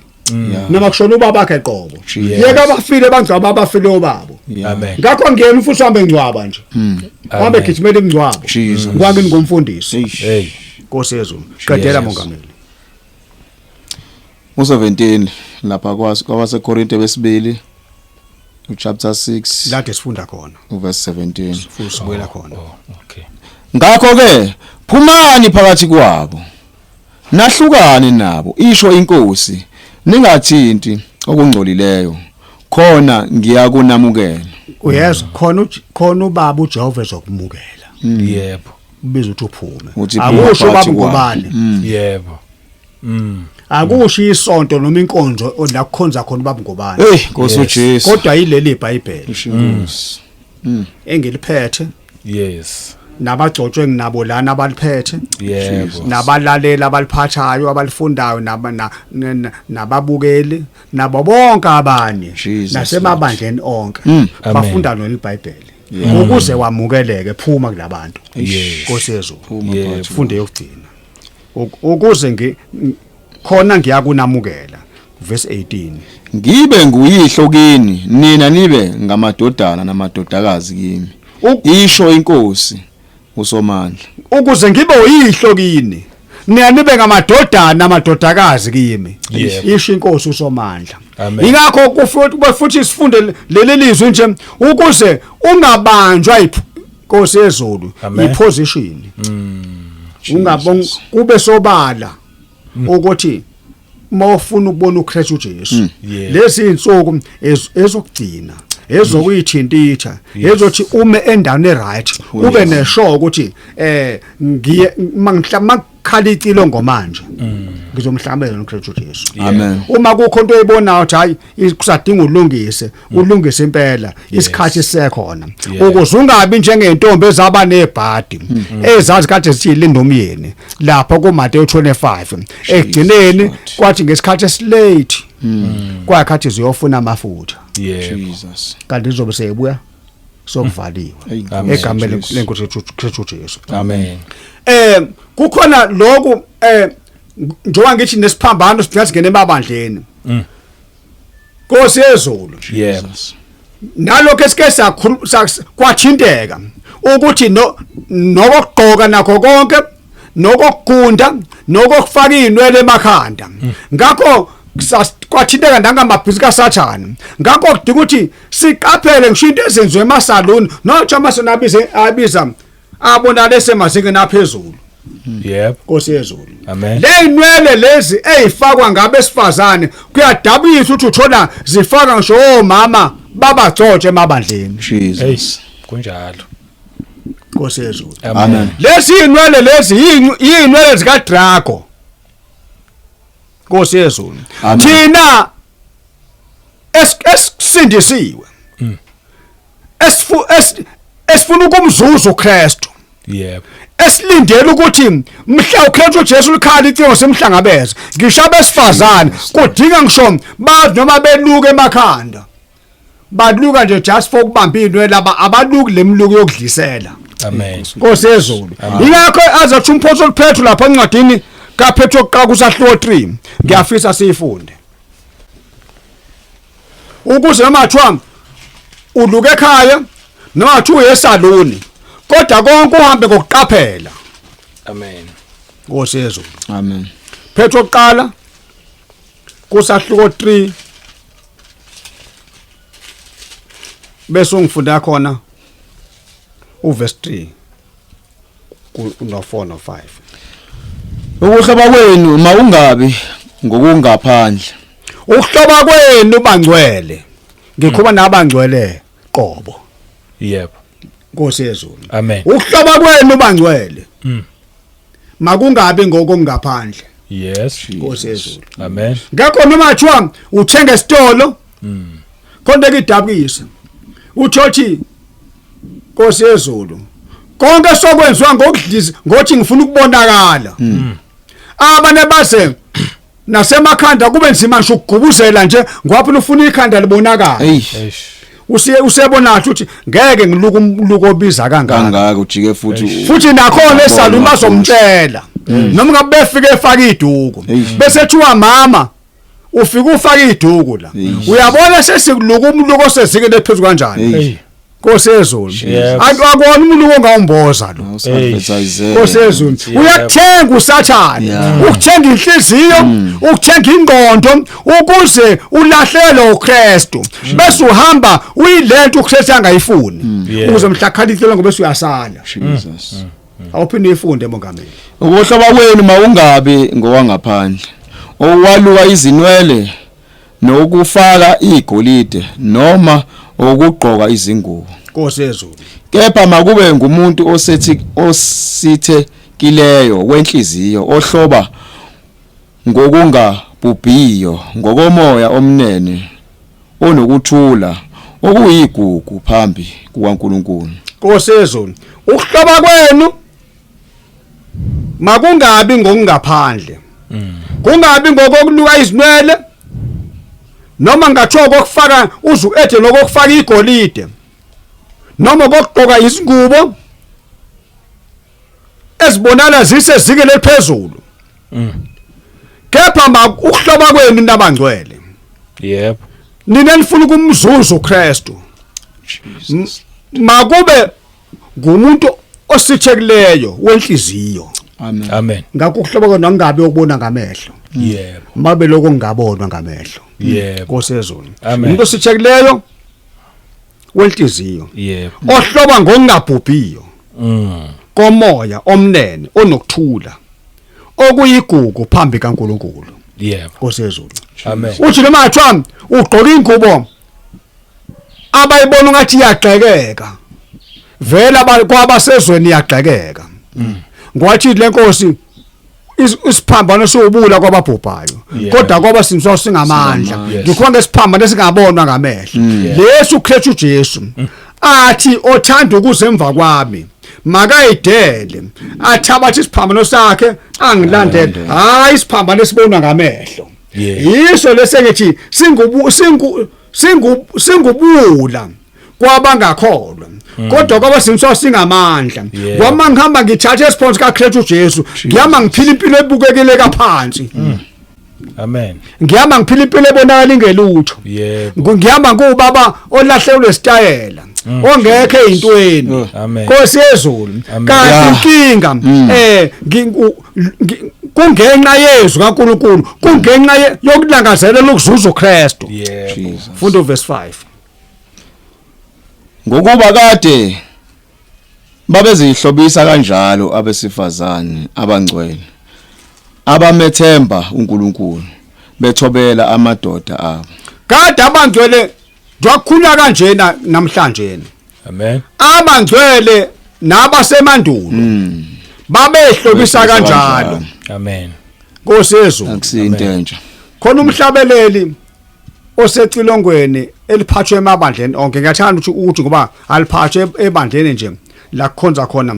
Noma kushona ubaba wakhe qobo. Yeka abafile bangcwaba abafileyo babo. Amen. Ngakho ngiyena umfundisi wami engcwaba nje. Wambe gijimela imngcwabo. Ngwami ngomfundisi. Hey. Nkosi yezulu. Qedela mongameli. U17 lapha kwabaseKorinte besibili uchapter 6 Lade sifunda khona. uverse 17 Futhi sibuyela khona. Okay. Ngakho ke phumani phakathi kwabo nahlukane nabo isho inkosi ningathinti okungcolileyo khona ngiyakunamukela. Uyezwa khona ubaba uJehova ezokumukela. Yebo. Ubiza uthi uphume. Akusho baba ngobani. Yebo. Akusho isonto noma inkonzo la kukhonza khona baba ngobani. Nkosi uJesu. Kodwa yileli iBhayibheli. Inkosi. Engiliphethe. Yes. nabagcotshwe nginabo lana abaliphethe Yebo. nabalalela abaliphathayo abalifundayo nababukeli nabo bonke abanye nasemabandleni onke bafunda lona iBhayibheli ukuze wamukeleke phuma kulabantu Nkosi yezulu ufunde yokugcina ukuze khona ngiyakunamukela verse 18 ngibe nguyihlo kini nina nibe ngamadodana namadodakazi kimi isho inkosi uSomandla ukuze ngibe uyihlo kini nibe ngamadodana namadodakazi kimi isho inkosi uSomandla ingakho futhi sifunde leli lizwi nje ukuze ungabanjwa inkosi yezulu iposition ungabona kube sobala ukuthi mawufuna ukubona uKristu Jesu lezi insuku ezokugcina ezokuyithintitha ezothi ume endaweni eright ube neshow ukuthi ngiye mangikhalicilo ngomanje ngizomhlambela noKristu Jesu amen uma kukho into oyibonayo ukuthi hayi kusadinga ulungise impela isikhathi sekhona ukuze ungabi njengentombi ezaba nebhadi ezazi kade sithi linda umyeni lapha kuMateyu 25 egcineni kwathi ngesikhathi esilate kwakhathi ziyofuna amafutha Jesus kanti izobe seyibuya sokuvaliwe egameni lenkosi Kristu Jesu Amen. Kukhona lokhu njengoba ngithi nesiphambano singene emabandleni Nkosi yezulu Yes. nalokho esike kwathinteka ukuthi nokugqoka nakho konke nokugunda nokufaka inwele emakhanda ngakho kwathinteka nangamabhizi kaSathane ngakho kudinga ukuthi siqaphele ngisho into ezenziwe emasaluni nothi amasona abiza abona lesemazingeni aphezulu Yep. Nkosi yezulu Amen. leyinwele lezi ezifakwa ngabesifazane kuyadabisa ukuthi uthola zifaka ngisho omama babagcotshe emabandleni Jesus Kunjalo. Nkosi yezulu amen lezi inwele lezi yinwele zika Draco Nkosi yezulu thina esindisiwe esifuna ukumzuza uKristu Yep. esilindele ukuthi mhla uKristu Jesu likhala icingo semhlangabeza ngisho abesifazane kudinga ngisho bazi noma beluka emakhanda baluka nje just for ukubamba inwele abaluki lemluku yokudlisela Amen. Nkosi yezulu ingakho azathi umphoso Petru lapha encwadini kaPetru kusahluko 3 ngiyafisa siyifunde ukuze noma thiwa uluke ekhaya noma thiwa uyesaluni kodwa konke uhambe ngokuqaphela Amen. Nkosi yezulu amen Petru oqala kusahluko 3 bese ungifunda khona uverse 3 no 4 no 5 ukuhlaba kwenu mawungabi ngokungaphandle ukuhloba kwenu bangcwele ngikhuluma nabangcwele qobo Yep. Nkosi yezulu Amen. ukuhloba kwenu bangcwele makungabi ngokungaphandle Yes. Nkosi yezulu Amen. ngakho noma thiwa uthenga esitolo konke kidabukisa uthothi Nkosi yezulu konke sokwenziwa ngokudliza ngothi ngifuna ukubonakala abane base nasemakhanda kube nzima nje ukugubuzela nje ngoba ufuna ikhanda libonakala usebona ukuthi ngeke ngiluka umluko obiza kangaka ujike futhi nakhona esaluni bazomtshela noma ngabe befike efaka iduku bese thiwa mama ufika ufaka iduku la uyabona sesikuluka umluko osezikele phezulu kanjani Nkosi yezulu akubona umuntu ongawumboza lo Nkosi yezulu uyakuthenga uSathane ukuthenga inhliziyo ukuthenga ingqondo ukuze ulahlele uKristu bese uhamba uyilento uKristu angayifuni ukuze mhlakhalithele ngoba usuyasala Jesus awuphinde ifunde mongameli ukuhlaba kwenu mawungabi ngowangaphandle owaluka izinwele nokufaka igolide noma ukugqoka izingubo Nkosi yezulu kepha makube ngumuntu osithekileyo wenhliziyo ohloba ngokungabhubhiyo ngokomoya omnene onokuthula okuyigugu phambi kukaNkulunkulu Nkosi yezulu ukuhloba kwenu makungabi ngokungaphandle kungabi ngokuluka izinwele noma ngathiwa kokufaka uzu ethe lokufaka igolide noma kokugqoka izingubo ezibonana zisezingeni eliphezulu kepha ukuhloba kwenu nabangcwele yebo nina nifuna kumzuzu uKristu makube ngumuntu osithekeleyo wenhliziyo amen ngakho ukuhloba kwenu angabe ukubona ngamehlo yebo mabe lokho ngabonwa ngamehlo yebo Nkosi yezulu Amen. umuntu osithekeleyo wenhliziyo yebo ohloba ngokungabhubhiyo komoya omnene onokuthula okuyigugu phambi kaNkuluNkulu yebo Nkosi yezulu amen uthi noma athiwa ugqoka ingubo abayibona ngathi iyagxekeka vela kwabasezweni iyagxekeka ngwathi lenkosi isiphambano siwubula kwababhubhayo kodwa kwaba simso singamandla ngikhona isiphambano singabonwa ngamehlo lesu Kristu Jesu athi othanda ukuzemva kwami makayidele athabathe isiphambano sakhe angilandele hayi isiphambano esibonwa ngamehlo yiso lesengithi singubula kwabangakholwa kodwa kwaba simso singamandla kwama ngihamba ngithatha isiphonsi kaKristu Jesu ngiyama ngiphila impilo ebukekele kaphansi amen ngiyama ngiphila impilo ebonakala ingelutho yebo ngiyama kubaba olahlelwe isitayela ongekho ezintweni Nkosi yezulu kanti inkinga kungenxa yezwi kaNkuluNkulu kungenxa yokulangazelela ukuzuza uKristu yebo fundo verse 5 ngokuba kade babezihlobisa kanjalo abesifazane abangcwele abamethemba uNkulunkulu bethobela amadoda abo kade abangcwele ngiyakhula kanjena namhlanje amen abangcwele nabasemandulo babehlobisa kanjalo amen Nkosi yezulu akusinto entsha khona umhlabeleli osecilongweni eliphathwe emabandleni onke ngiyathanda ukuthi ngoba aliphathwe ebandleni nje la kukhonza khona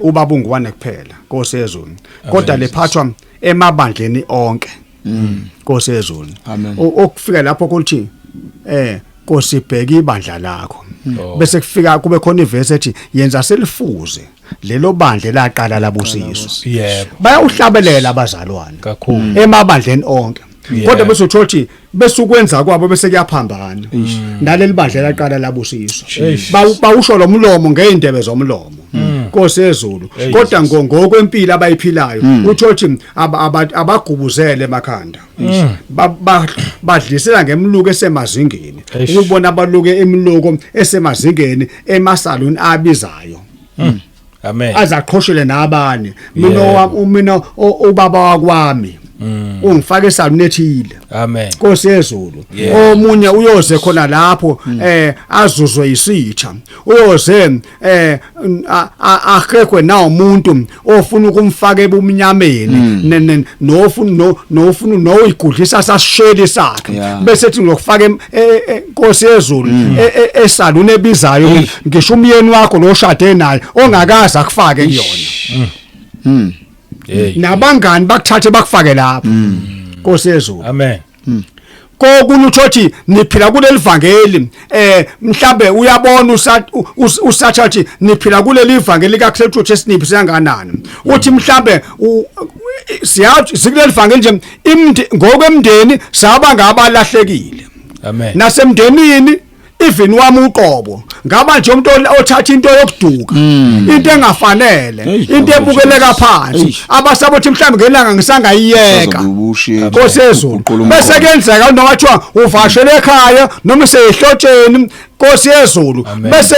ubaba ungwane kuphela Nkosi yezulu kodwa lephathwa emabandleni onke Nkosi yezulu okufika lapho kuthi Nkosi bheka ibandla lakho bese kufika kube khona ivesi ethi yenza selifuze lelo bandle laqala labusiswa yebo bayawuhlabelela abazalwane kakhulu emabandleni onke kodwa bese uthothi bese ukwenza kwabo bese kuyaphambana naleli bandle laqala labusiswa bawusho lo mlomo ngeindebe zomlomo Nkosi yezulu kodwa ngokwempilo abayiphilayo uthothi abagubuzele emakhanda badlisela ngemluko esemazingeni ukubona abaluke emluko esemazingeni emasaluni abizayo amen azaqhoshele nabanye mina ubaba wakwami ungifake esaluni ethile amen Nkosi yezulu omunye uyoze khona lapho azuzwe isitha uyoze akhekwe na umuntu ofuna ukumfaka ebumnyameni nofuna noyigudlisa sasisheli sakhe bese ethi ngokufaka Nkosi yezulu esaluni ebizayo ngisho umyeni wakho loshade naye ongakaza akufake kuyona nabangani bakuthathe bakufake lapha Nkosi yezulu amen kokunye uthothi niphila kuleli vangeli mhlambe uyabona usathathi niphila kuleli vangeli kaKristu Jesu siyanganani uthi mhlambe siyathi sikuleli vangeli nje ngokwemndeni saba ngabalahlekile amen nasemndenini even wami uqobo ngaba nje umuntu othatha into yokuduka into engafanele into ebukeleka phansi abasabothi mhlawumbe ngelanga ngisangayiyeka Nkosi yezulu bese kuyenzeka noma kuthiwa uvashele ekhaya noma seyihlotsheni Nkosi yezulu bese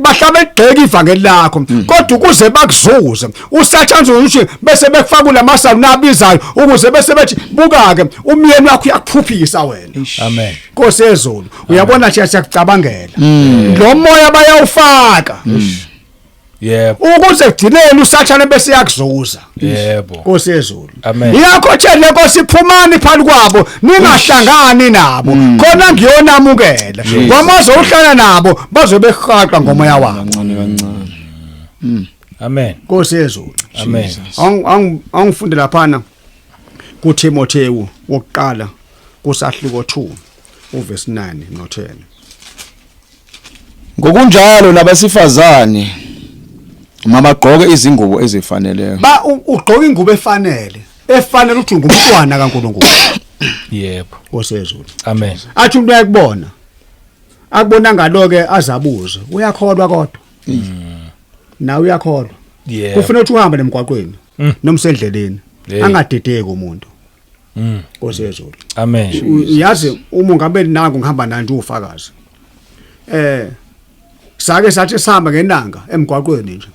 bahlabe egxeka ivangeli lakho kodwa ukuze bakuzuze usathana ukuthi bese bekufaka lamasalo nabizayo ukuze bese bethi buka ke umyeni wakho uyakuphuphisa wena amen Nkosi yezulu uyabona siyakucabangela lo moya bayawufaka Yebo. Ukuze kugcineni usathane bese yakuzuza. Yebo. Nkosi yezulu. Amen. Yakho tshele Nkosi phumani phakathi kwabo ningahlangani nabo khona ngiyonamukela. Kwamazo uhlala nabo bazobe behaqa ngomoya wabo. Kancane. Amen. Nkosi yezulu. Amen. Angifunde laphana kuTimotheyu wokuqala kusahluko 2 uverse 9 no 10. Ngokunjalo nabasifazane mabagqoke izingubo ezifaneleyo. Ugqoka ingubo efanele ukuthi ngumntwana kaNkulunkulu. Yebo. Nkosi yezulu. Amen. Athi umuntu uyakubona. Akubona ngalo ke azabuze. Uyakholwa kodwa. Nawe uyakholwa. Yebo. Kufanele ukuthi uhambe nemgwaqweni nomsendleleni. Angadideki umuntu. Nkosi yezulu. Amen. Uyazi uma ungabe nangu ngihamba nanje ufakazi. Sake sathi sihamba ngenanga emgwaqweni nje.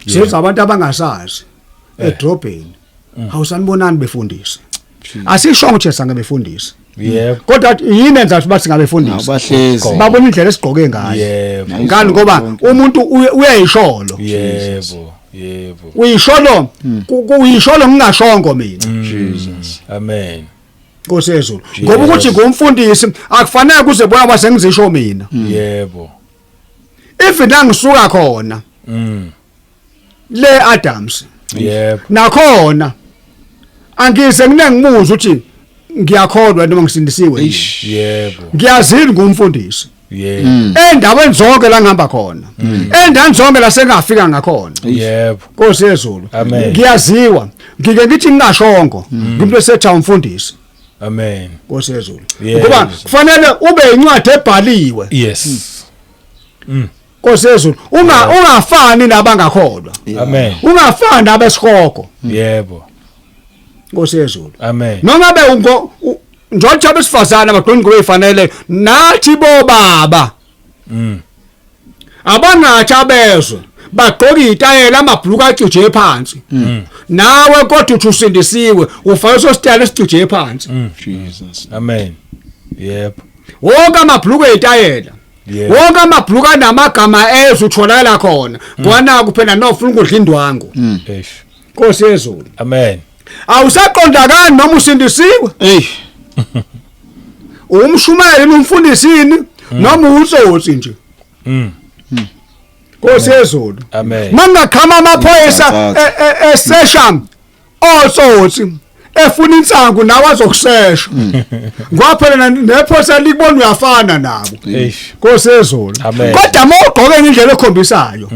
Siza abantu abangasazi edrobheni. Awusanibonani befundisa. Asisho ukuthi sange befundisa. Yebo. Kodwa yini enza ukuthi bathi ngabefundisa? Abahlezi. Babona indlela esigqoke ngayo. Yebo. Ngani ngoba umuntu uyayisholo. Yebo. Yebo. Uyisholo, uyisholo ngingashongo mina. Jesus. Amen. Nkosi yezulu. Ngoba ukuthi ngumfundisi akufanele kuze boya sengizisho mina. Yebo. If ngisuka khona. Le Adams. Yebo. Nakhona angise nginengimuza ukuthi ngiyakholwa noma ngisindisiwe. Yebo. Ngiyazini ngumfundisi. Yebo. Endaweni zonke la ngihamba khona. Endani zonke la sengafika ngakhona. Yebo. Nkosi yezulu. Amen. Ngiyaziwa. Ngike ngithi ngingashongo. Ngimuntu esetha umfundisi. Amen. Nkosi yezulu. Yes. Ngoba kufanele ube incwadi ebhaliwe. Yes. Nkosi yezulu. Ungafani nabangakholwa. Amen. Ungafani nabesikhoko. Yebo. Nkosi yezulu. Amen. Noma be njengoba abesifazana abaqondi ngoba efanele nathi bobaba. Abangathi abezwe bagqoka izitayela amabhluku acijwe phansi. Nawe kodwa uthi usindisiwe ufake sositayela esicijwe phansi. Jesus. Amen. Yebo. Wonke amabhluku ezitayela. Wonke amabhluku anamagama ezwe utholakala khona. Kwana kuphela nofuna ukudla indwangu. Eish. Nkosi yezulu. Amen. Awusaqondakani noma usindisiwe? Umshumayeli umfundisini noma utsotsi nje. Nkosi yezulu. Amen. Mangaqhama amaphoyisa esesha otsotsi efuna insangu nawe azokusesha. Ngwaphela nephoyisa likubona uyafana nabo. Eish. Nkosi yezulu. Amen. Kodwa mawugqoke ngendlela ekhombisayo.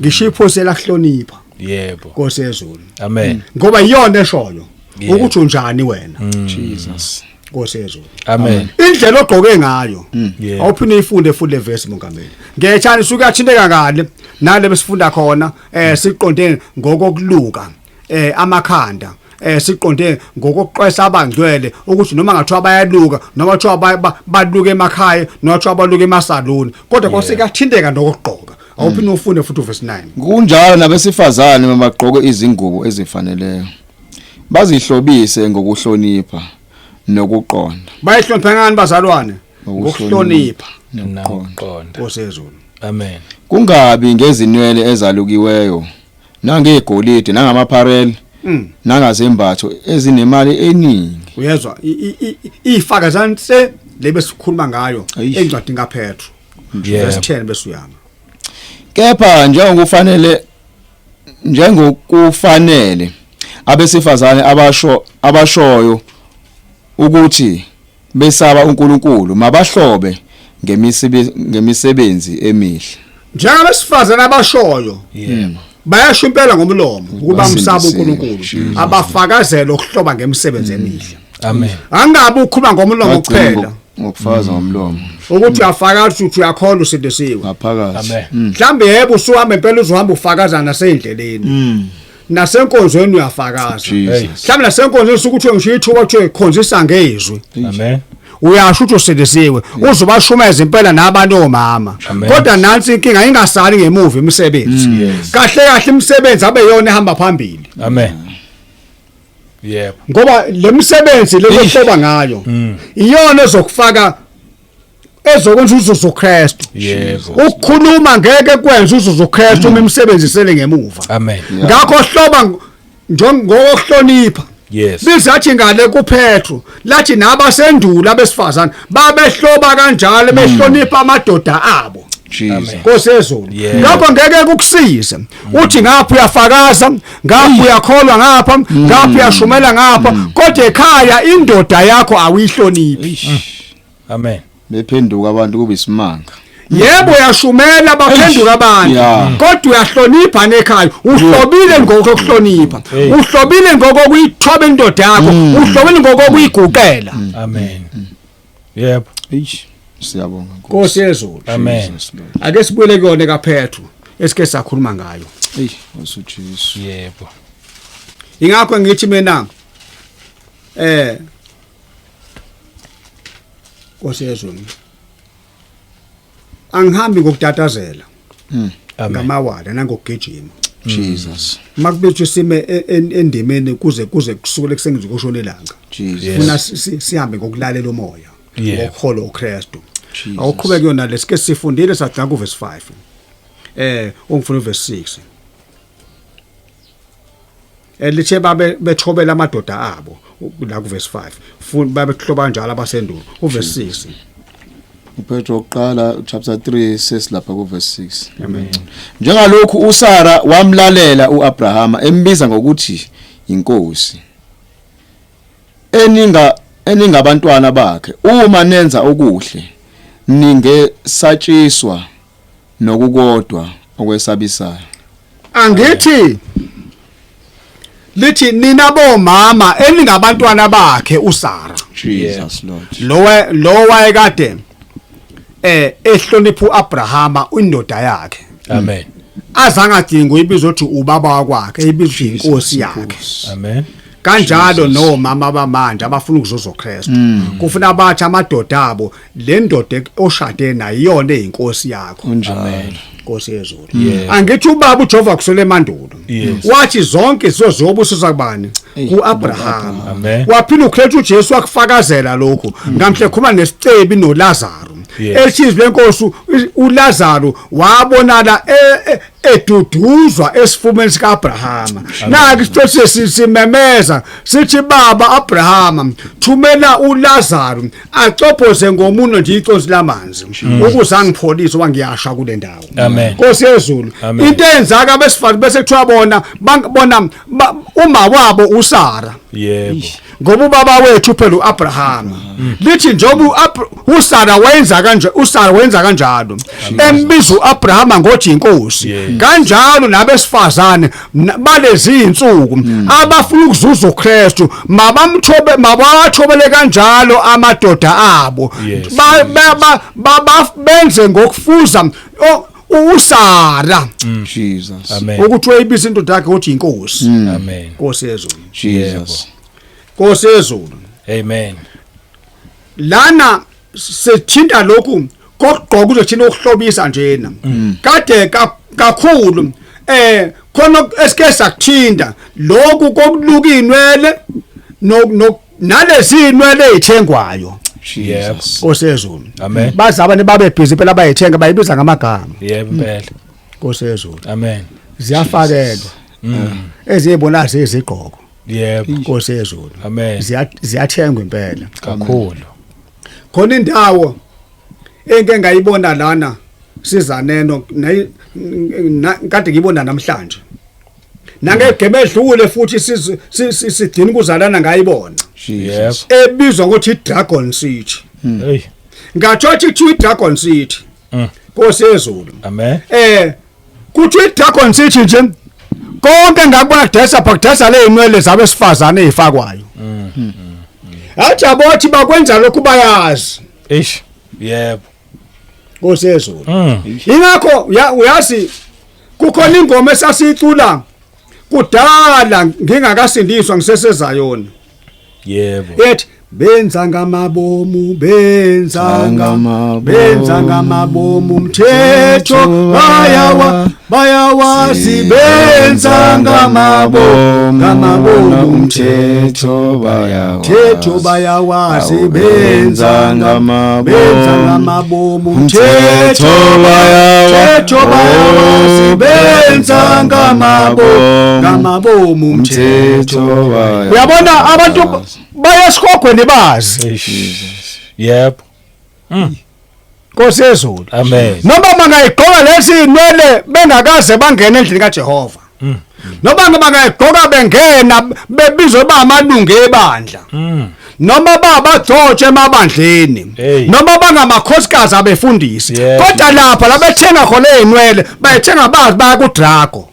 Ngisho iphoyisa lahlonipha. Yebo. Nkosi yezulu. Amen. Ngoba iyona eshoyo ukuthi unjani wena. Jesus. Nkosi yezulu. Amen. Indlela ogqoke ngayo. Yeah. Awuphinde ifunde futhi leverse mongameli. Ngethani suka yathinteka ngale nale besifunda khona siqonde ngokokuluka amakhanda siqonde ngokuqwesa abangcwele ukuthi noma ngathiwa bayaluka noma kuthiwa baluka emakhaya noma kuthiwa baluka emasaluni kodwa kwasekathinteka nokugqoka awuphinde ufunde futhi uverse 9. Kunjalo nabesifazane mabagqoke izingubo ezifaneleyo. Bazihlobise ngokuhlonipha nokuqonda. Bayihlonipha ngani bazalwane? Ngokuhlonipha nokuqonda. Nkosi yezulu. Amen. Kungabi ngezinwele ezalukiweyo nangegolide nangamapharela nangazembatho ezinemali eningi. Uyezwa ifaka zanse lebe sikhuluma ngayo encwadi kaPetru verse 10 besuyama. Kepha njengokufanele abesifazane abashoyo ukuthi besaba uNkulunkulu mabahlobe ngemisebenzi emihle. Njengabesifazana abashoyo bayasho impela ngomlomo ukuba umsaba uNkulunkulu abafakazela ukuhloba ngemisebenzi emihle. Amen. Angabe ukhuluma ngomlomo kuphela ngokufaza ngomlomo ukuthi uyafakaza ukuthi uyakholwa usindisiwe ngaphakathi. Mhlambe yebo usuhamba impela uzohamba ufakaza nasendleleni. Nasenkonzweni uyafakaza. Mhlambe nasenkonzweni ukuthi ngisho ithuba ukuthi khonzisa ngezwi. Amen. Uyasho ukuthi usindisiwe uzobashumeza impela nabantu omama. Kodwa nansi inkinga ingasali ngemuva imisebenzi. Kahle kahle imisebenzi abe yona ehamba phambili. Amen. Yebo. Ngoba lemisebenzi leyohloba ngayo iyona ezokufaka ezokwenza uzuzu Kristu. Yebo. Ukukhuluma ngeke kwenza uzuzu Kristu uma imsebenzisele ngemuva. Amen. Ngakho hloba ngokuhlonipha. Yes. Lizathi ngale kuPetru lathi nabasendula besifazana babehloba kanjalo behlonipha amadoda abo. Jesus. Nkosezulu. Ngakho ngeke kukusize. Uthi ngapha uyafakaza, ngapha uyakholwa ngapha, ngapha uyashumela ngapha, kodwa ekhaya indoda yakho awihloniphi. Amen. Bephenduka abantu kube isimanga. Yebo uyashumela baphenduka abantu, kodwa uyahlonipha nekhaya. Uhlobile ngokuhlonipha. Uhlobile ngokuyithoba indoda yakho, uhlobile ngokuyiguqela. Amen. Yebo. Siyabonga. Nkosi yezulu. Amen. Ake sibuyele kuyona kaPetru esike sakhuluma ngayo. Osu Jesu. Yebo. Ingakho ngithi mina Nkosi yezulu. Angihambi ngokutatazela. Ngamawala nangokugijima. Jesus. Makubethu sime endimeni kuze kusukele kusengize kushonelanga. Jesus. Funa sihambe ngokulalela umoya. Ngokuhola uKristu. Jesus. Awuqhubeke yona lesike sifundile sathi ku verse 5. Ungifuna verse 6. Lithe babe bethobela amadoda abo la ku verse 5. Funa babe kuhloba njalo abasendulo. Verse 6. uPetro oqala chapter 3 sesilapha ku verse 6. Amen. Njengalokhu uSara wamlalela uAbrahama embiza ngokuthi inkosi. Eningabantwana bakhe uma nenza okuhle ningesatshiswa nokukodwa okwesabisayo. Angithi lithi nina bomama eningabantwana bakhe uSara. Jesus Lord. Lo wayekade ehlonipha uAbrahama indoda yakhe. Amen. Azangadinga uyibiza uthi ubaba wakwakhe ibiza inkosi yakhe. Amen. Kanjalo nomama bamanje abafuna ukuzuza uKristu kufuna abathi amadoda abo le ndoda oshade nayo iyona eyinkosi yakho. Amen. Nkosi yezulu. Angithi ubaba uJehova kusole emandulo wathi zonke sizobusiza kubani kuAbraham. Waphila uKristu uJesu wakufakazela lokho ngamhle khuma nesicebi noLazaro. Elithizwe lenkosi uLazaro wabonala eduduzwa esifumeni sikaAbrahama. Naki sithe simemeza sithi baba Abrahama thumela uLazaro acophoze ngomuno nje iconsi lamanzi ukuze angipholise wangiyasha kule ndawo. Nkosi yezulu. Into enzaka abesifazane bese kuthiwa bona uma wabo uSara. Yebo. Ngoba ubaba wethu phela uAbrahama lithi njengoba uSara wenza kanjalo embiza uAbrahama ngothi inkosi kanjalo nabesifazane balezi insuku abafuna ukuzuza uKristu mabathobele kanjalo amadoda abo benze ngokufuza uSara. Jesus. Amen. Ukuthi uyibiza indoda yakhe ukuthi inkosi. Amen. Nkosi yezulu. Jesus. Nkosi yezulu. Amen. Lana sethinta lokhu kokugqoka uzothina ukuhlobisa njena. Kade kakhulu khona esike sakuthinta lokhu kokuluka inwele nalezi inwele ezithengwayo. Yes. Nkosi yezulu. Amen. Bazi abantu babe busy phela bayithenga bayibiza ngamagama. Yebo impela. Nkosi yezulu. Amen. Ziyafakelwa. Ezibona sezigqoko. Yebo. Nkosi yezulu. Amen. Ziyathengwa impela. Kakhulu. Khona indawo engeke ngayibona lana sizaneno kade ngibona namhlanje. Nangegebedlule futhi sidini kuzalana ngayibona. Yebo. Ebizwa ukuthi iDragon City. Hey. Ngatshothi kuthi iDragon City. Nkosi yezulu. Amen. Kuthi iDragon City nje konke ngakubona kudesa le inwele zabesifazane ezifakwayo. Athi abothi bakwenza lokhu bayazi. Eish. Yebo. Nkosi yezulu. Ingakho uyazi kukhona ingoma esasicula kudala ngingakasindiswa ngisesezayona. Yebo. Ethi benza ngamabomu umthetho bayawazi benza ngamabomu umthetho bayawazi benza ngamabomu umthetho bayawazi benza ngamabomu umthetho uyabona abantu bayasikhogweni bazi yep Nkosi yezulu amen noma bangayigqoka lezi inwele bengakaze bangena endlini kaJehova noma bangayigqoka bengena bebizwe ba amalungu ebandla noma babagcotshe emabandleni noma bangamakhosikazi abefundisi kodwa lapha la bethenga khona einwele bayithenga bazi baya ku Draco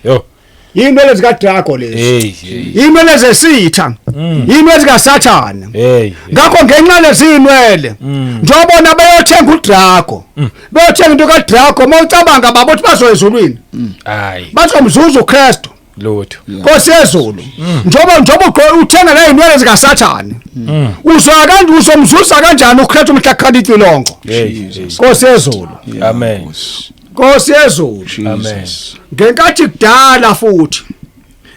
yo inwele zika Draco lezi inwele zesitha inwele zika Sathana ngakho ngenxa lezinwele njobona bayothenga uDraco bayothenga into kaDraco mawucabanga babothi bazoyezulwini hayi bazomzuza uKristu lutho Nkosi yezulu njoba uthenga la inwele zika Sathana uzwa kanti uzomzuza kanjani uKristu umhlakaniti longo Nkosi yezulu amen Nkosi yezulu amen ngenkathi kudala futhi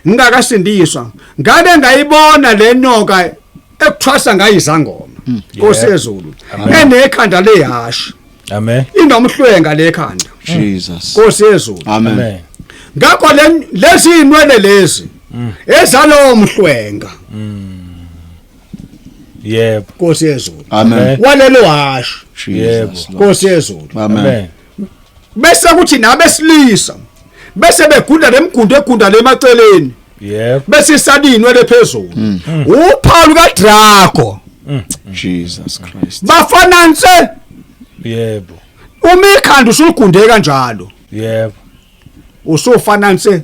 ngingakasindiswa ngane ngayibona le nyoka ekuthwasa ngayizangoma Nkosi yezulu enekhanda lehashi amen inomhlwenga lekhanda Jesus Nkosi yezulu amen ngakho lezi inwele lezi ezalo mhlwenga yebo Nkosi yezulu amen walelo hashi Jesus Nkosi yezulu amen bese kuthi nabesilisa bese begunda lemigundo egunda lemaceleni yebo bese isadinwe lephezulu uPaul kaDraco Jesus Christ bafananse yebo umikhanda usugunde kanjalo yebo usofananse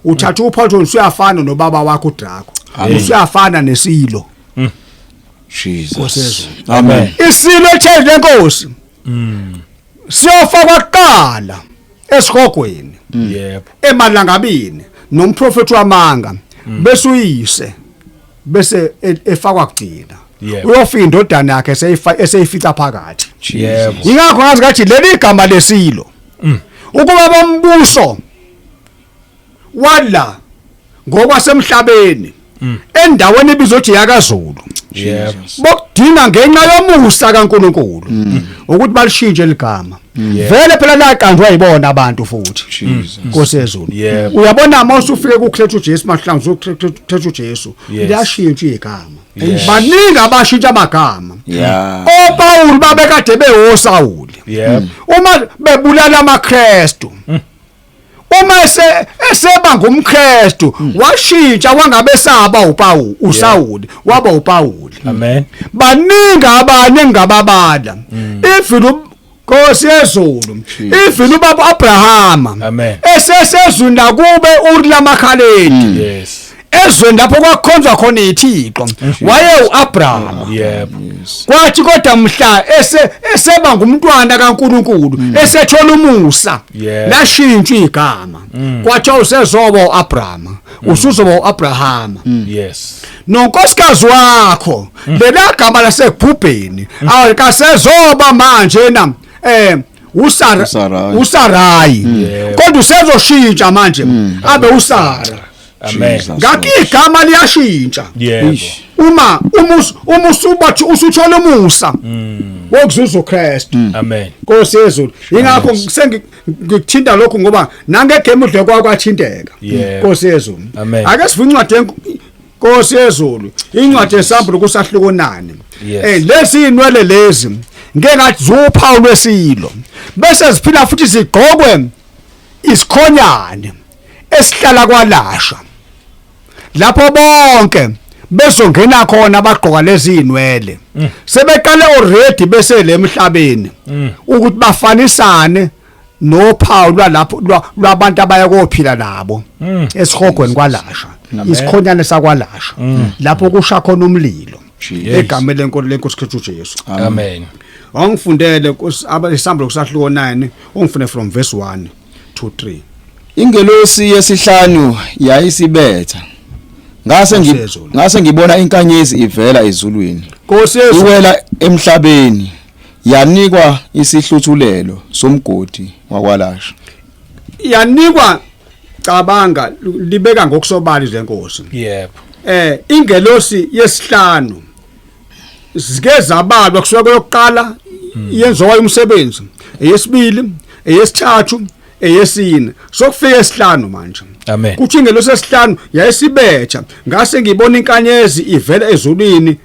uthatha uPaul usuyafana nobaba wakho uDraco usuyafana nesilo Jesus amen isilo ethele lenkosi siyofakwa kuqala esikhogweni yebo emalangabini nomprofeti wamanga bese uyise bese efakwa kugcina uyofika indodana yakhe eseyifica phakathi yebo ingakho ngazi kathi leli igama lesilo ukuba bombuso wala ngokwasemhlabeni endaweni ibizwa ukuthi yakaZulu yebo bokudinga ngenxa yomusa kaNkuluNkulu ukuthi balishintshe ligama vele phela laqanjwa yibona abantu futhi Nkosi yezulu uyabona mase ufike kuKristu Jesu mahlangu kuKristu Jesu liyashintsha igama baningi abashintsha amagama oPaul babekade behoSawuli uma bebulala amaKristu uma eseba ngumKristu washintsha wangabesaba uPaul uSawuli waba uPaul amen baningi abanye ngababala ifilu Nkosi yezulu ifilu ubaba Abraham esesezweni nakube uri lamakhaleni yes ezweni lapho kwakhonzwa khona iThixo waye uAbraham yebo kwathi kodwa mhla eseba ngumntwana kaNkuluNkulu esethola umusa lashintsha igama kwathi usezoba uAbraham usuzoba uAbraham yes nonkosikazi wakho lela gama lasegubheni awukasezoba manje na uSarayi kodwa usezoshintsha manje abe uSara amen ngakho igama liyashintsha yebo uma usubathi usuthola umusa wokuzuza uKristu amen Nkosi yezulu ingakho ngikuthinta lokho ngoba nangegame udle kwathinteka Nkosi yezulu ake sivume incwadi Nkosi yezulu incwadi yesambulo kusahlukonani lezi inwele lezi ngeke ngathi zuPaul wesilo bese ziphila futhi sigqokwe isikhonyane esihlala kwalasha lapho bonke bezongena khona abagqoka lezi inwele sebeqale already bese lemhlabeni ukuthi bafanisane noPaul lapho lwabantu abaya kophila nabo esihogweni kwalasha isikhonyane sakwalasha lapho kusha khona umlilo egameni lenkosi Kristu Jesu amen ongifundele isambulo kusahluko 9 ungifune from verse 1 to 3 Ingelosi yesihlanu yayisibetha ngase ngibona inkanyezi ivela ezulwini Nkosi Yesu iwela emhlabeni yanikwa isihluthulelo somgodi wakwaLasha yanikwa cabanga libeka ngokusobala izenkosi yebo ingelosi yesihlanu zike zabalwa kusuka kweyokuqala yenziwa umsebenzi eyesibili eyesithathu eyesine sokufika esihlanu manje amen kuthi ingelosi yesihlanu yayisibetha ngase ngibona inkanyezi ivela ezulwini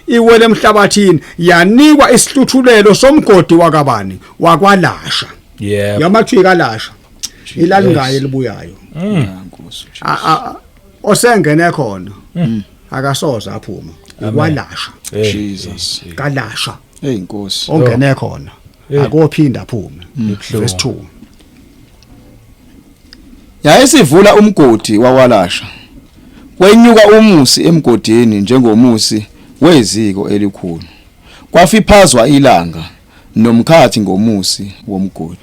iwele emhlabathini yanikwa isihluthulelo somgodi wakabani wakwaLasha yebo yamathu kaLasha ilalingayo elibuyayo Nkosi osengene khona akasoza aphuma ukwaLasha Jesus kaLasha Nkosi ongene khona akophinda aphume verse 2 yayisivula umgodi wakwaLasha kwenyuka umusi emgodini njengomusi weziko elikhulu kwafiphazwa ilanga nomkhathi ngomusi womgodi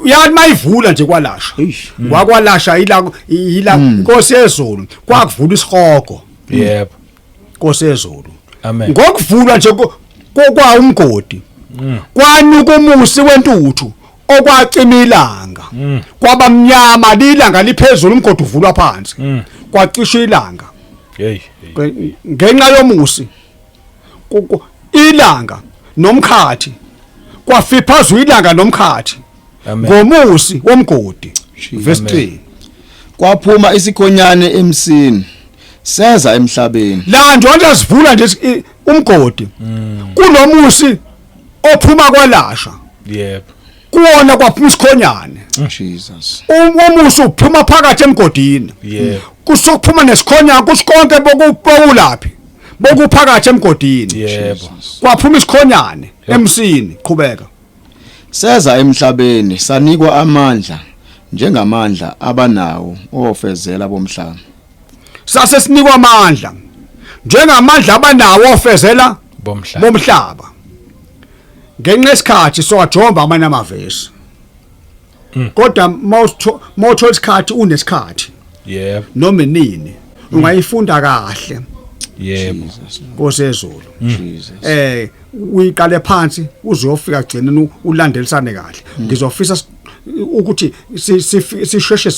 yathi mayivula nje kwaLasha wakwaLasha ila Nkosi yezulu kwakuvula isihogo yebo Nkosi yezulu amen ngokuvulwa nje kwa umgodi kwanuka umusi wentuthu okwacima ilanga kwabamnyama ilanga liphezulu umgodi uvulwa phansi kwacisha ilanga hey ngenxa yomusi ilanga nomkhathi kwafiphazwa ilanga nomkhathi ngomusi womgodi verse 3 kwaphuma isikhonyane emsini seza emhlabeni la nje sivula nje umgodi kunomusi ophuma kwaLasha yebo kuona kwaphuma isikhonyane Jesus umusi uphuma phakathi emgodini yebo kusokuphuma nesikhonyane kusikonke bokulaphi bokuphakathi emgodini yebo kwaphuma isikhonyane emsini qhubeka seza emhlabeni sanikwa amandla njengamandla abanawo ofezela bomhlaba sase sinikwa amandla njengamandla abanawo ofezela bomhlaba ngenxa yesikhathi sowajomba amanye amavesi kodwa mawuthola isikhathi unesikhathi yebo noma nini ungayifunda kahle yebo Nkosi yezulu Jesus uyiqale phansi uzofika gcineni ulandelisane kahle ngizofisa ukuthi sisheshe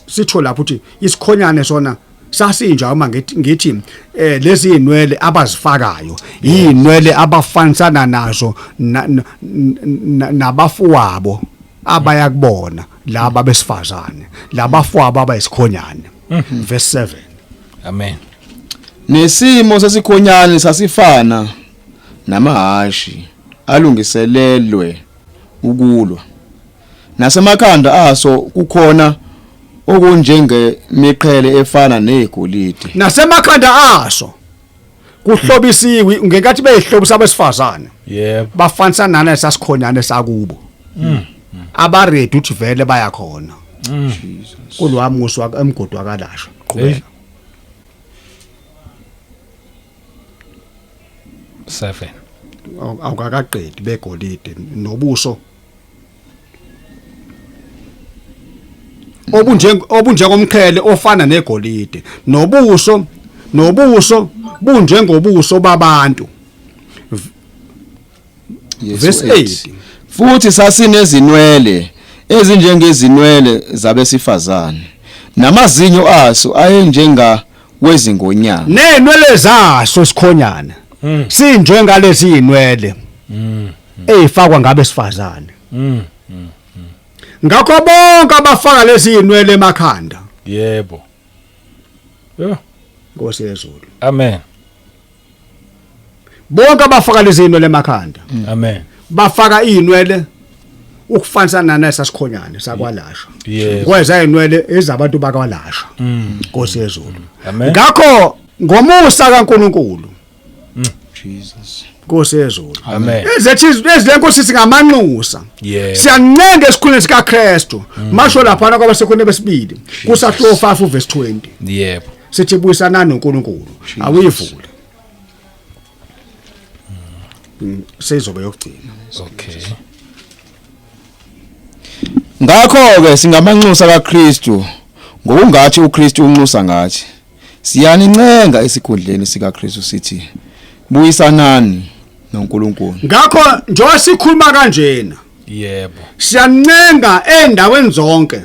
sitho lapho ukuthi isikhonyane sona sasinja uma ngithi lezi inwele abazifakayo inwele abafanisana nazo nabafuwabo abaya kubona laba besifazane labafuwabo abayisikhonyane verse 7 amen nesimo sesikhonyane sasifana namahashi alungiselelwe ukulwa nasemakhanda aso kukhona okunjengemiqhele efana negolide nasemakhanda aso kuhlobisiwe ngenkathi beyihlobisa abesifazane yebo bafanisana nesasikhonyane sakubo abaredi uthi vele baya khona Jesus kulwamusi emgodi wakaLasha qhubeka 7 awukaqedi begolide nobuso obunjengomqhele ofana negolide nobuso bunjengobuso babantu verse 8 futhi sasinezinwele ezinjengezinwele zabesifazane namazinyo aso ayenjenga wezingonyama nenwele zaso sikhonyana sinjengalezi inwele ezifakwa ngabesifazane ngakho bonke abafaka lezi inwele emakhanda yebo yo Nkosi yezulu amen bonke abafaka lezi inwele emakhanda amen bafaka inwele ukufanisana nesasikhonyane sakwaLasha yebo kweza inwele ezabantu bakwaLasha Nkosi yezulu amen ngakho ngomusa kaNkuluNkulu Jesus Nkosi yezulu amen ezilenkosi singamanxusa siyancenga esikhuleni sika Kristu masho lapha kwabasekhona besibili kusahluko 5 verse 20 yebo sithi buyisana noNkulunkulu awuyivule sezobe yokugcina okay ngakho ke singamanxusa kaKristu ngokungathi uKristu unxusa ngathi siyanincenga esikhundleni sika Kristu sithi buyisanani noNkulunkulu. Ngakho njengoba sikhuluma kanjena yebo siyancenga endaweni zonke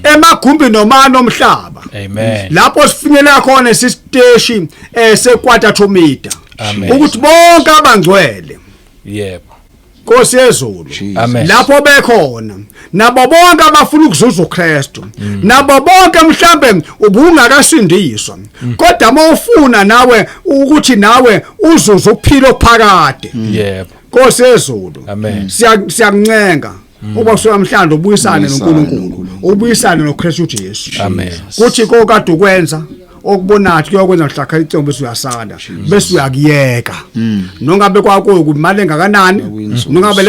emagumbi nomano omhlaba amen lapho sifinyelela khona isiteshi seKwatathomedia ukuthi bonke abangcwele yebo Nkosi yezulu amen lapho bekhona nabo bonke abafuna ukuzuza uKristu nabo bonke mhlambe ubungakasindiswa kodwa mawufuna nawe ukuthi nawe uzuze ukuphila okuphakade yebo Nkosi yezulu amen siyakuncenga uba kusuka mhlanje ubuyisane noNkulunkulu ubuyisane noKristu Jesu amen kuthi kokade ukwenza okubonathi kuyokwenza mhlaka icebo bese uyasala bese uyakuyeka nongabe kwako kumali engakanani nongabe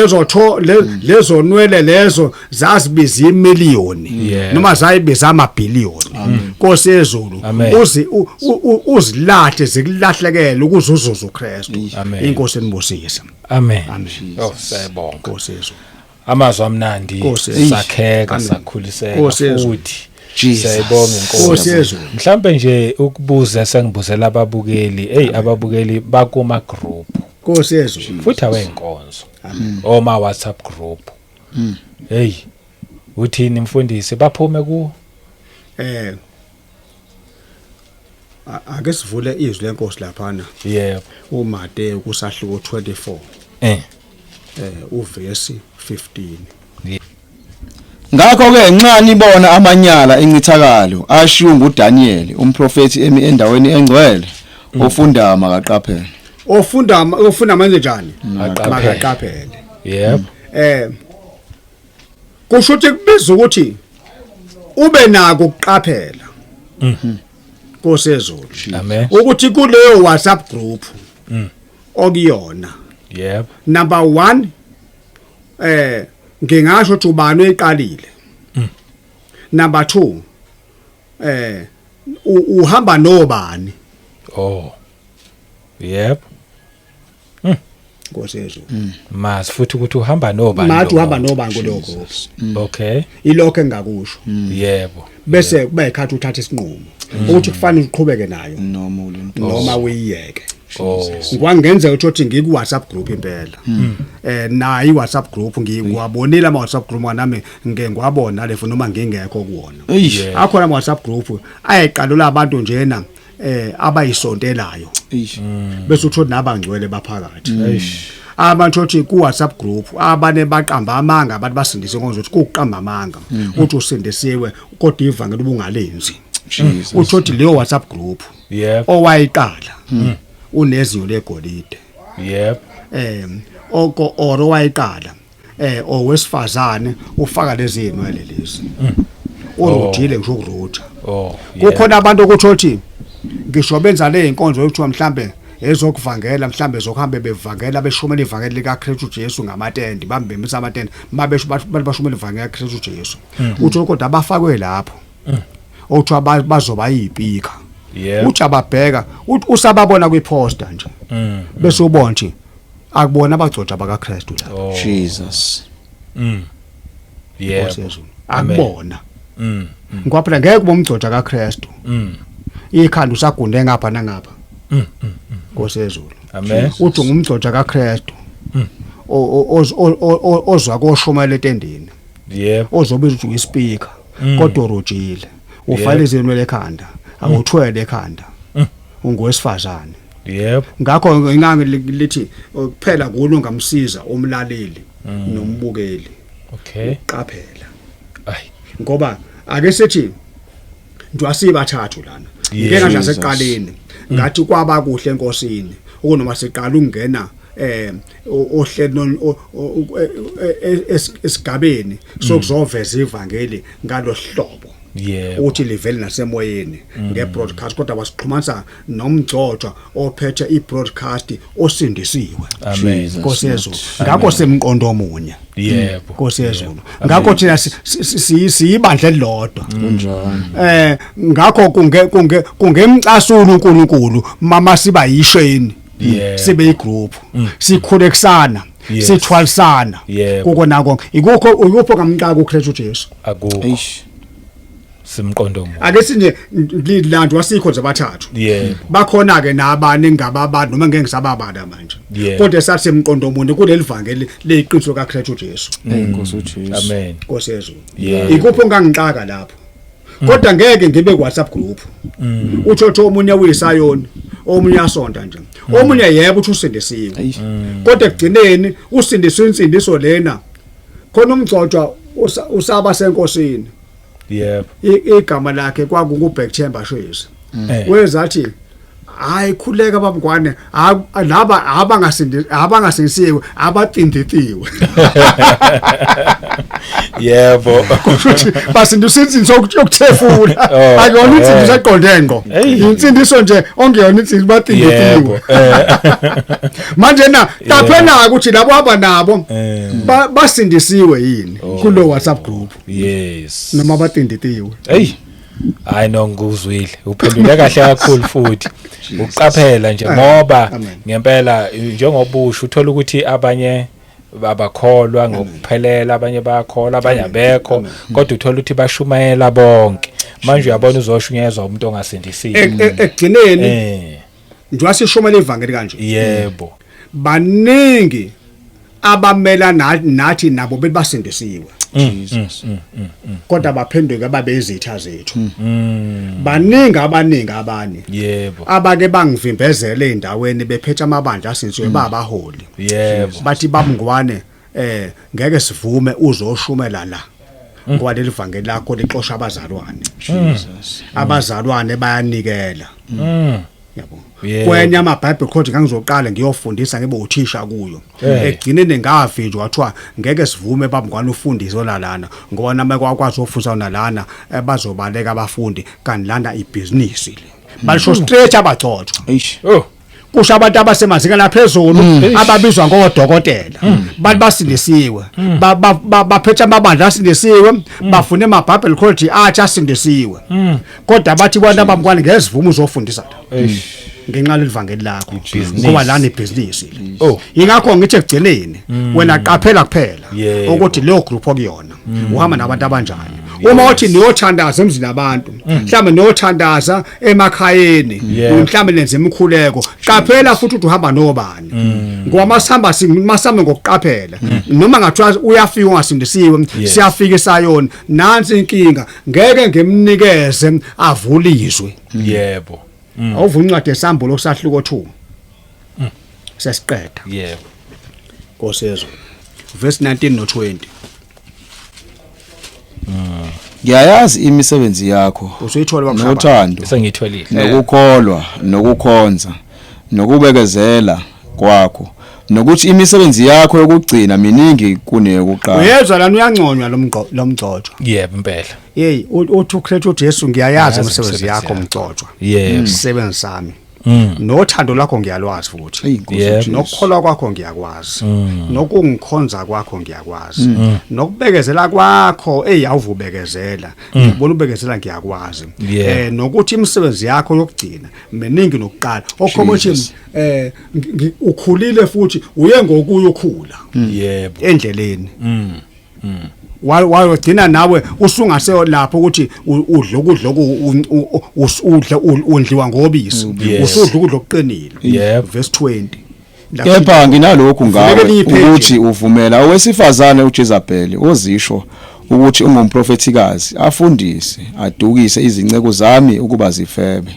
lezo nwele lezo zazibiza imiliyoni noma zayibiza amabhiliyoni Nkosi yezulu uzilahle zikulahlekele ukuzuzuza uKristu inkosi enibusise amen oh sayibonga Nkosi yezulu amazwi amnandi sakheka sakhuliseka futhi sayibonga inkosi yezulu mhlambe nje ukubuza sengibuzela ababukeli ababukeli bakuma group Nkosi yezulu futhi awenkonzo oma WhatsApp group uthini mfundisi baphume ku ake sivule izwi lenkosi laphana yebo uMateyu kusahluko 24 uvesi 15 Ngakho ke nxa nibona amanyala encithakalo ashiwo nguDaniel umprofeti endaweni engcwele ofunda makaqaphele ofunda manje njani makaqaphele yebo kusho ukuthi kubiza ukuthi ube nako ukuqaphela Nkosi yezulu amen ukuthi kuleyo WhatsApp group okuyona yebo number 1 ngingasho ukuthi ubani oyiqalile number 2 uhamba nobani yebo Nkosi yezulu mas futhi ukuthi uhamba nobani mathi uhamba nobani kuleyo group okay ilokho engakusho yebo bese kuba ikhathi uthatha isinqumo ukuthi kufanele uqhubeke nayo noma uyiyeke ngwangenza ukuthi ngiku WhatsApp group impela na i WhatsApp group ngiwabonile ama WhatsApp group nami ngeke ngiwabona lefu noma ngingekho kuwona akhona ama WhatsApp group ayiqalula abantu njena abayisontelayo bese uthi nabangcwele baphakathi abantu othi ku WhatsApp group abane baqamba amanga abantu basindise ngonzo ukuthi kuqamba amanga uthi usindisiwe kodwa ivangeli ubungalenzi uthi leyo WhatsApp group owayiqala uneziyo legolide yep oko oro wayiqala owesifazane ufaka lezi inwele lezi urutile ngisho ukurutha kukhona abantu ukuthi ngisho benza le inkonzo yokuthiwa mhlambe ezokuvangela mhlambe zokuhambe bevangela beshumela ivangeli likaKristu Jesu ngamatende bambemisa amatende mabesho bashumela ivangeli likaKristu Jesu uthi kodwa abafakwe lapho uthi bazoba yipika uthi ababheka uthi usababona kwiposter nje bese ubona nje akubona abagcotsha bakaKristu la Jesus yebo akubona ngoba phela ngeke bomgcotsha kaKristu ikhanda usagunde ngapha nangapha Nkosi yezulu amen uthi ngumgcotsha kaKristu ozwa koshumela etendeni yebo ozobiza ukuthi uyispeaker kodwa urojile ufale izinwele ekhanda awuthwele ekhanda ungowesifazane yebo ngakho ngingange lithi kuphela kulo ngamsiza umlaleli nombukeli okay qaphela ngoba ake sithi ndwasibathathu lana ngeke nje seqaleni ngathi kwaba kuhle enkosini ukunoma siqala ukungena ohlelo esigabeni sokuzoveza ivangeli ngalohlobo uthi livele nasemoyeni ngebroadcast kodwa wasixhumanisa nomgcotsha ophethe ibroadcast osindisiwe amen Nkosi yezulu ngakho semqondo omunye yebo Nkosi yezulu ngakho thina siyibandla elilodwa kunjani ngakho kungemcasula uNkulunkulu mama siba yisheni sibe igroup sikhulekisana sithwalisana kokona konke ikupho ngamqaka uKristu Jesu akukho simqondo omude ake sinje lilandwa sikho nje abathathu bakhona ke nabani ngababantu noma ngeke ngisababala manje kodwa sathi semqondo omude kuleli vangeli leqiniso kaKristu Jesu Nkosi uJesu amen Nkosi yezulu ikuphi ongangixaka lapho kodwa ngeke ngibe ku WhatsApp group uthi omunye uyisayoni omunye asonta nje omunye yebo uthi usindisiwe kodwa ekugcineni usindiswe insindiso lena khona umgcotshwa usaba senkosini igama lakhe kwakunguBack Chamber Shoes wezathi hayi khuleka babukwane laba abangasindisiwe abatinditiwe yebo basindisa insindiso yokuthefula akuyona insindiso eqonde ngqo insindiso nje ongeyona insindiso batinditiwe manje na taphela ukuthi labo abanabo basindisiwe yini kulo WhatsApp group yes noma batinditiwe hayi nonguzwile uphendule kahle kakhulu futhi uqaphela nje ngoba ngempela njengobusho uthola ukuthi abanye babakholwa ngokuphelela abanye bayakholwa abanye abekho kodwa uthola ukuthi bashumayela bonke manje uyabona uzoshunyezwa umuntu ongasindisiwe ekugcineni nje wasishumela ivangeli kanje yebo baningi abamela nathi nabo betibasindisiwe Jesus kodwa baphenduke babe izitha zethu baningi abanye yebo abake bangivimbezela endaweni bephethe amabandla asindisiwe babaholi yebo bathi babungwane ngeke sivume uzoshumela la ngoba leli vangeli lakho lixosha abazalwane Jesus abazalwane bayanikela yabo kwenye amaBhayibheli code ngangizoqala ngiyofundisa ngibe uthisha kuyo egcineni ngavinjwa wathiwa ngeke sivume babungwana ufundise olalana ngoba nama kwakwazi ufundisa onalana bazobaleka abafundi kanti lana ibusiness le basho stretch abagcotshwa kusho abantu abasemazika laphezulu ababizwa ngodokotela bathi basindisiwe baphethe amabandla asindisiwe bafune amaBhayibheli code athi asindisiwe kodwa bathi bona abamkwane ngesivumo uzofundisa ngenxa lelivangeli lakho ngoba lana ibusiness ingakho ngithi ekugcineni wena qaphela kuphela ukuthi leyo group okuyona uhamba nabantu abanjani uma uthi niyothandaza emzini abantu mhlambe niyothandaza emakhayeni mhlambe lenze imikhuleko qaphela futhi ukuthi uhamba nobani ngoba masihamba ngokuqaphela noma ngathiwa uyafika ungasindisiwe siyafika isayoni nansi inkinga ngeke ngimnikeze avulizwe yebo awuvula incwadi esambulo kusahluko 2 sesiqeda yebo Nkosezwe verse 19 no 20 Ngiyayazi imisebenzi yakho usuyithola nothando sengitholile nokukholwa nokukhonza nokubekezela kwakho nokuthi imisebenzi yakho yokugcina miningi kuneyokuqala uyezwa lana uyanconywa lomgcotshwa yebo impela hey uthi uKristu Jesu ngiyayazi imisebenzi yakho mgcotshwa yebo umsebenzi sami nothando lwakho ngiyalwazi futhi nokukholwa kwakho ngiyakwazi nokungikhonza kwakho ngiyakwazi nokubekezela kwakho awuvubekezela ngibona ubekezela ngiyakwazi nokuthi imisebenzi yakho yokugcina miningi nokuqala okhomothi ukhulile futhi uye ngokuya ukhula yebo endleleni wayogcina nawe usungase lapho ukuthi udla ukudla undliwa ngobisi usudla ukudla okuqinile verse 20 kepha nginalokhu ngawe ukuthi uvumela owesifazane uJezebeli ozisho ukuthi ungumprofetikazi afundise adukise izinceko zami ukuba zifebe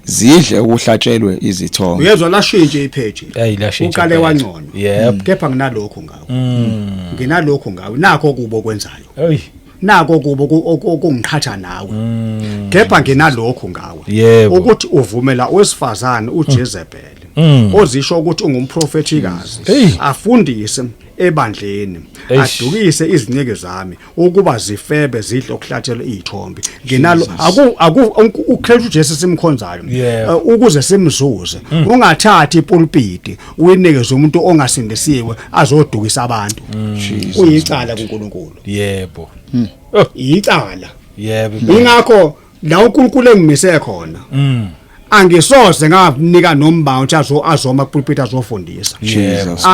zidle ukuhlatshelwe izithombe uyezwa lashintshe ipage lashintshe uqale wangcono yebo kepha nginalokho ngawe nakho kubo okwenzayo nako kubo okungiqhatha nawe kepha nginalokho ngawe ukuthi uvumela owesifazane uJezebeli ozisho ukuthi ungumprofetikazi afundise ebandleni adukise izinceke zami ukuba zifebe zidle okuhlatshelwe izithombe nginalo uKristu Jesu simkhonzayo ukuze simzuze ungathathi ipulpiti uyinikeze umuntu ongasindisiwe azodukisa abantu kuyicala kuNkulunkulu yebo icala yebo ingakho la uNkulunkulu engimise khona angisoze nganika nomba ukuthi azoma kupulpit azofundisa Jesus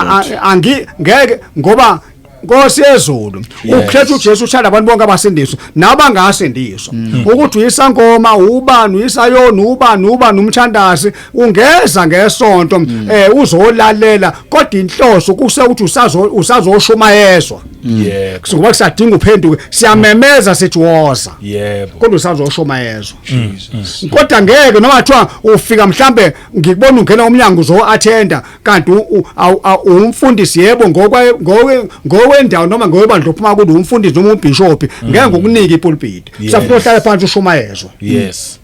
ngeke ngoba Nkosi yezulu uKristu uJesu uthanda abantu bonke abasindiswa nabangasindiswa ukuthi uyisangoma ubani uyisayoni ubani umthandasi ungeza ngesonto uzolalela kodwa inhloso kusekuthi usazoshumayezwa yebo ngoba kusadinga uphenduke siyamemeza sithi woza yebo kodwa usazoshumayezwa kodwa ngeke noma kuthiwa ufika mhlambe ngikubona ungena umnyango uzo-attenda kanti umfundisi yebo ngokwendawo noma ngokwebandla uphuma kulo umfundisi noma umbishop ngeke ngokunika ipulpit usafuna uhlale phansi ushumayezwa yes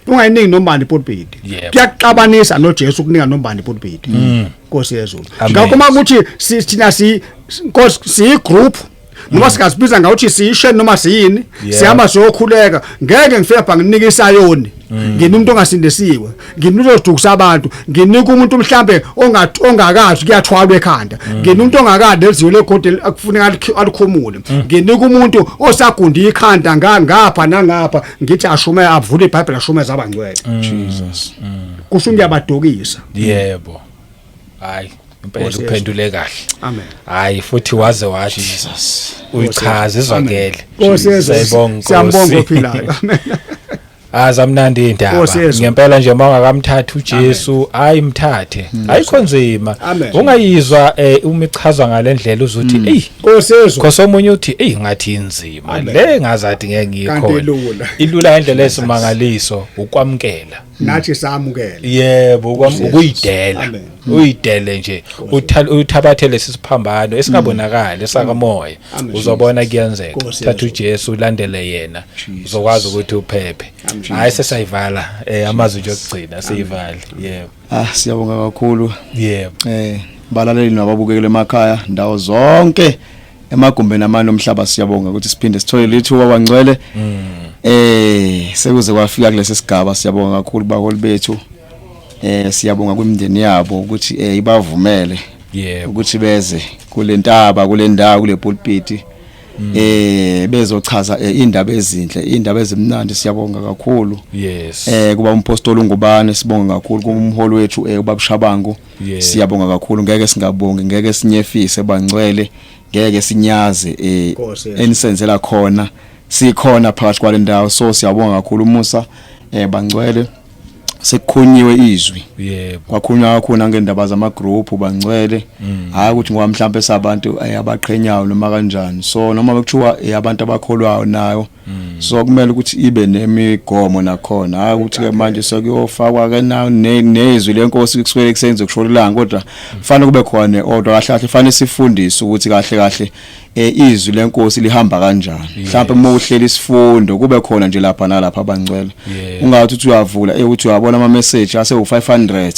ungayiningi nombani ipulpit kuyakuxabanisa noJesu ukunika nombani ipulpit Nkosi yezulu ngakho makuthi thina si-group noma singazibiza ngawuthi siyisheni noma siyini sihamba siyokhuleka ngeke ngifike bha nginike isayoni ngini umuntu ongasindisiwe ngini umuntu ozodukisa abantu nginika umuntu mhlambe ongakazi kuyathwalwa ekhanda ngini umuntu ongakade elizwe legodi akufuneka alikhomule nginika umuntu osagundi ikhanda ngapha nangapha ngithi ashume avule iBhayibheli ashume zabangcwele Jesus kusho ngiyabadokisa yebo hayi impela uphendule kahle amen hayi futhi waze wathi Jesus uyichaza izwakele Nkosi yezulu siyambonga ophilayo amen azamnandi indaba ngempela nje mangakamthatha uJesu ayimthathe ayikho nzima ungayizwa uma ichazwa ngalendlela uzothi Nkosi yezulu kosomunye uthi ngathi inzima le ngazathi ngeke ngikhona ilula indlela esimangaliso ukwamkela nathi samukela yebo ukuyidela uyidele nje uthabathele sisiphambano esingabonakala esakamoya uzobona kuyenzeka thatha uJesu ulandele yena uzokwazi ukuthi uphephe hayi sesayivala amazwi nje okugcina siyivale yebo siyabonga kakhulu yebo balaleli nababukeli emakhaya ndawo zonke emagumbeni amanye omhlaba siyabonga ukuthi siphinde sithole lithuba bangcwele sekuze kwafika kulesi sigaba siyabonga kakhulu baholi bethu siyabonga kwimindeni yabo ukuthi ibavumele ukuthi beze kule ntaba kule ndawo kule pulpit bezochaza indaba ezinhle indaba ezimnandi siyabonga kakhulu yes kuba umpostoli ungubane sibonga kakhulu kumholi wethu ubaba Shabangu siyabonga kakhulu ngeke singabonge ngeke sinyefise bangcwele ngeke sinyaze enisenzela khona sikhona phakathi kwale ndawo so siyabonga kakhulu Musa bangcwele sekukhonyiwe izwi yebo kwakhulunywa kakhulu ngendaba zama group bangcwele hayi ukuthi ngoba mhlawumbe sabantu abaqhenyayo noma kanjani so noma bekuthiwa abantu abakholwayo nayo so kumele ukuthi ibe nemigomo nakhona hayi ukuthi ke manje sekuyofakwa ke nayo nezwi lenkosi kusuke kusenze kusholilanga kodwa kufanele kube khona odwa kahle kahle kufanele sifundise ukuthi kahle kahle izwi lenkosi lihamba kanjani mhlawumbe uma uhleli isifundo kube khona nje lapha nalapha abangcwele ungathi uthi uyavula uthi uyabona ama message ase u500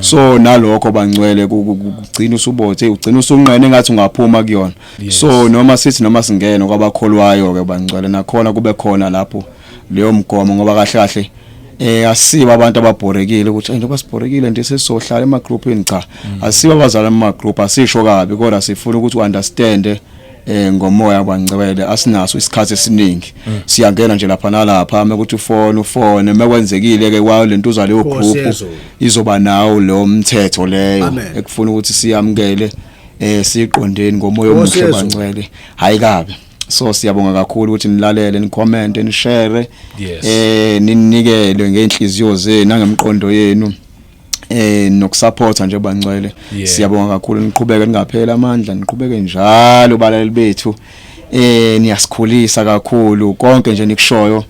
so nalokho bangcwele kugcina usubothe ugcina usunqene ngathi ungaphuma kuyona so noma sithi noma singene kwabakholwayo ke bangcwele nakhona kube khona lapho leyo mgomo ngoba kahle kahle asiba abantu ababhorekile ukuthi njengoba sibhorekile nje sesizohlala ema groupini cha asiba abazali ema group asisho kabi kodwa sifuna ukuthi uunderstand ngomoya bangcwele asinaso isikhathi esiningi siyangena nje lapha nalapha ukuthi ufone mekwenzekile ke kwa lento uzaleyo group izoba nawo lo mthetho leyo ekufuna ukuthi siyamkele siqondeni ngomoya omuhle bangcwele hayi kabi so siyabonga kakhulu ukuthi nilalele nicomment nishare ninikele ngenhliziyo zenu nangemqondo yenu nokusupporta nje bangcwele siyabonga kakhulu niqhubeke ningaphela amandla niqhubeke njalo balaleli bethu niyasikhulisa kakhulu konke nje nikushoyo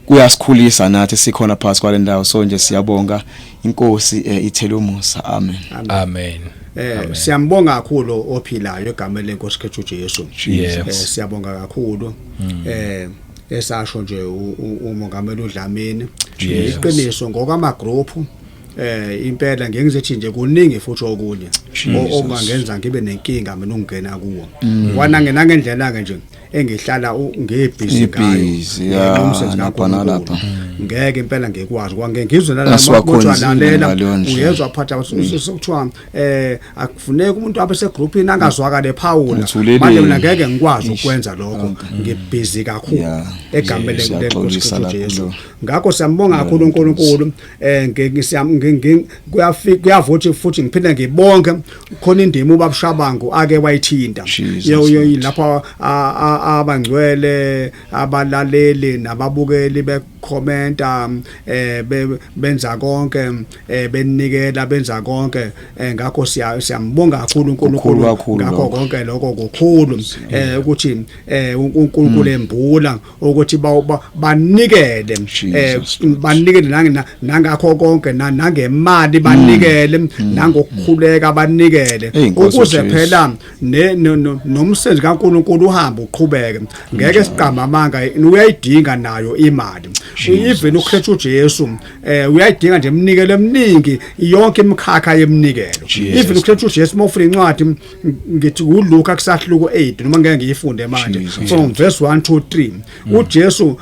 kuyasikhulisa nathi sikhona phakathi kwale ndawo so nje siyabonga inkosi ithele umusa amen amen siyambonga kakhulu ophilayo egameni lenkosi kethu uJesu siyabonga kakhulu esasho nje umongameli uDlamini iqiniso ngokwama group impela ngeke ngizethi nje kuningi futhi okunye okungenza ngibe nenkinga mina ukungena kuwo wanangena ngendlela ke nje engihlala ngebhizi ngayo nomsebenzi kaNkulunkulu ngeke impela ngikwazi ngizwe nalama lalela uyezwa phatha kuthiwa akufuneki umuntu abe segroupini angazwakale Phawula manje mina ngeke ngikwazi ukwenza lokho ngibhizi kakhulu egameni lenkosi Jesu ngakho siyambonga kakhulu uNkulunkulu kuyavotha futhi ngiphinde ngibonge khona indima ubabushabangu ake wayithinta lapha abangcwele abalaleli nababukeli bekhomenta benza konke benikela benza konke ngakho siyambonga kakhulu uNkulunkulu ngakho konke lokho kukhulu ukuthi uNkulunkulu embula ukuthi banikele nangakho konke nangemali banikele nangokukhuleka banikele ukuze phela nomsebenzi kaNkulunkulu uhamba uqhubeke ngeke siqamba amanga uyayidinga nayo imali even uKristu uJesu uyayidinga nje emnikelo eminingi yonke imikhakha yemnikelo even uKristu uJesu mawufuna incwadi ngithi uLuka kusahluko 8 noma ngeke ngiyifunde manje from verse 1 to 3 uJesu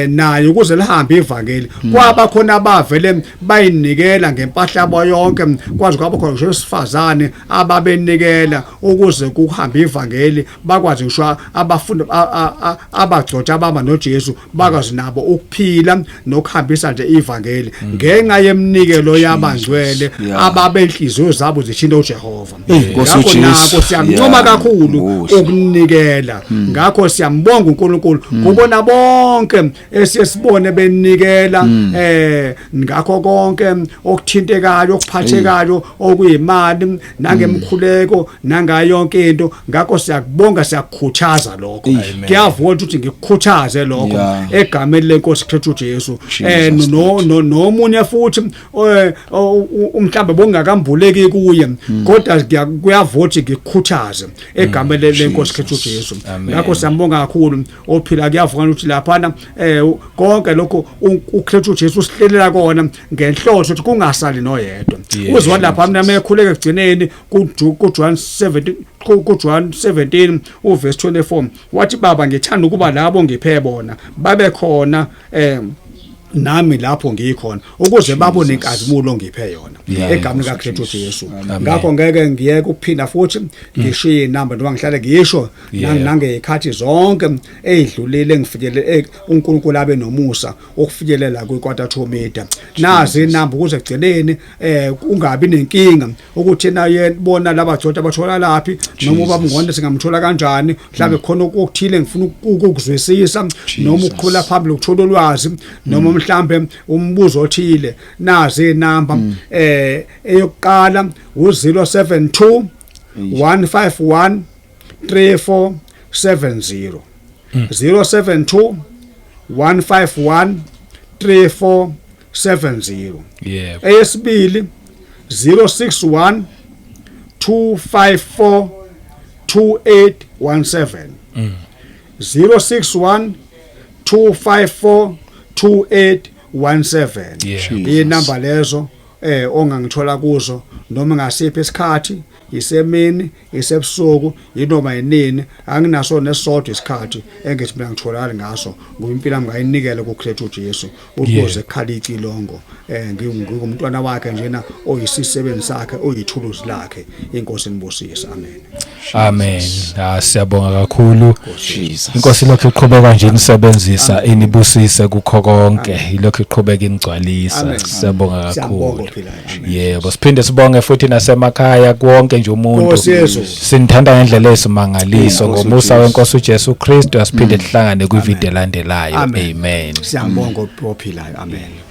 naye ukuze lihambe ivangeli kwaba khona abavele bayinikela ngempahla yabo yonke kwazi kwaba khona nje sifazane ababenikela ukuze kuhambe ivangeli bakwazi ngisho abafundi abagcotha ababa noJesu bakwazi nabo ukuphila nokuhambisa nje ivangeli ngenxa yemnikelo yabangcwele ababenhliziyo zabo zithinta uJehova ngakho nako siyamncoma kakhulu ukunikela ngakho siyambonga uNkulunkulu kubona bonke esiyesibone benikela ngakho konke okuthintekayo okuphathekayo okuyimali nangemkhuleko nangayonke into ngakho siyakubonga siyakukhuthaza lokho ngiyavuma ukuthi ngikukhuthaze lokho egameni lenkosi Kristu Jesu nomunye futhi umhlambe bongakambuleki kuye kodwa kuyavotha ngikukhuthaze egameni lenkosi Kristu Jesu ngakho siyambonga kakhulu ophila kuyavuma ukuthi laphana konke lokho uKristu Jesu usihlelela kona ngenhloso ukuthi kungasali noyedwa uzwa lapha mina mekhuleka egcineni kuJohn 17 uverse 24 wathi baba ngithanda ukuba labo ngiphe bona babe khona nami lapho ngikhona ukuze babone inkazimulo ngiphe yona egameni kaKristu Jesu ngakho ngeke ngiyeke ukuphinda futhi ngishiye inamba noma ngihlale ngisho nangekhathi zonke ezidlulile ngifikele uNkulunkulu abe nomusa ukufikelela kwikwata thomida nazi inamba ukuze egcineni kungabi nenkinga ukuthi naye bona labagcotha abathola laphi noma ubabungone singamthola kanjani mhlawumbe khona okuthile ngifuna ukukuzwisisa noma ukukhula phambili ukuthola ulwazi noma mhlambe umbuzo othile nazi inamba eyokuqala u072 151 3470 072 151 3470 eyesibili 061 254 2817 061 254 2817 inamba lezo ongangithola kuzo noma ngasiphi isikhathi isemini isebusuku inoma yinini anginaso nesodwa isikhathi engithi mina ngitholakala ngaso ngoba impilo yami ngayinikela kuKristu Jesu ukuze ekhali icilongo ngingumntwana wakhe njena oyisisebenzi sakhe oyithuluzi lakhe inkosi nibusisa amen siyabonga kakhulu inkosi lokho iqhubeka nje inisebenzisa inibusise kukho konke ilokho iqhubeka inigcwalisa siyabonga kakhulu yebo siphinde sibonge futhi nasemakhaya konke nje umuntu sinithanda ngendlela esimangaliso ngomusa wenkosi uJesu Kristu asiphinde sihlangane kwivideo elandelayo amen siyabonga ophilayo amen.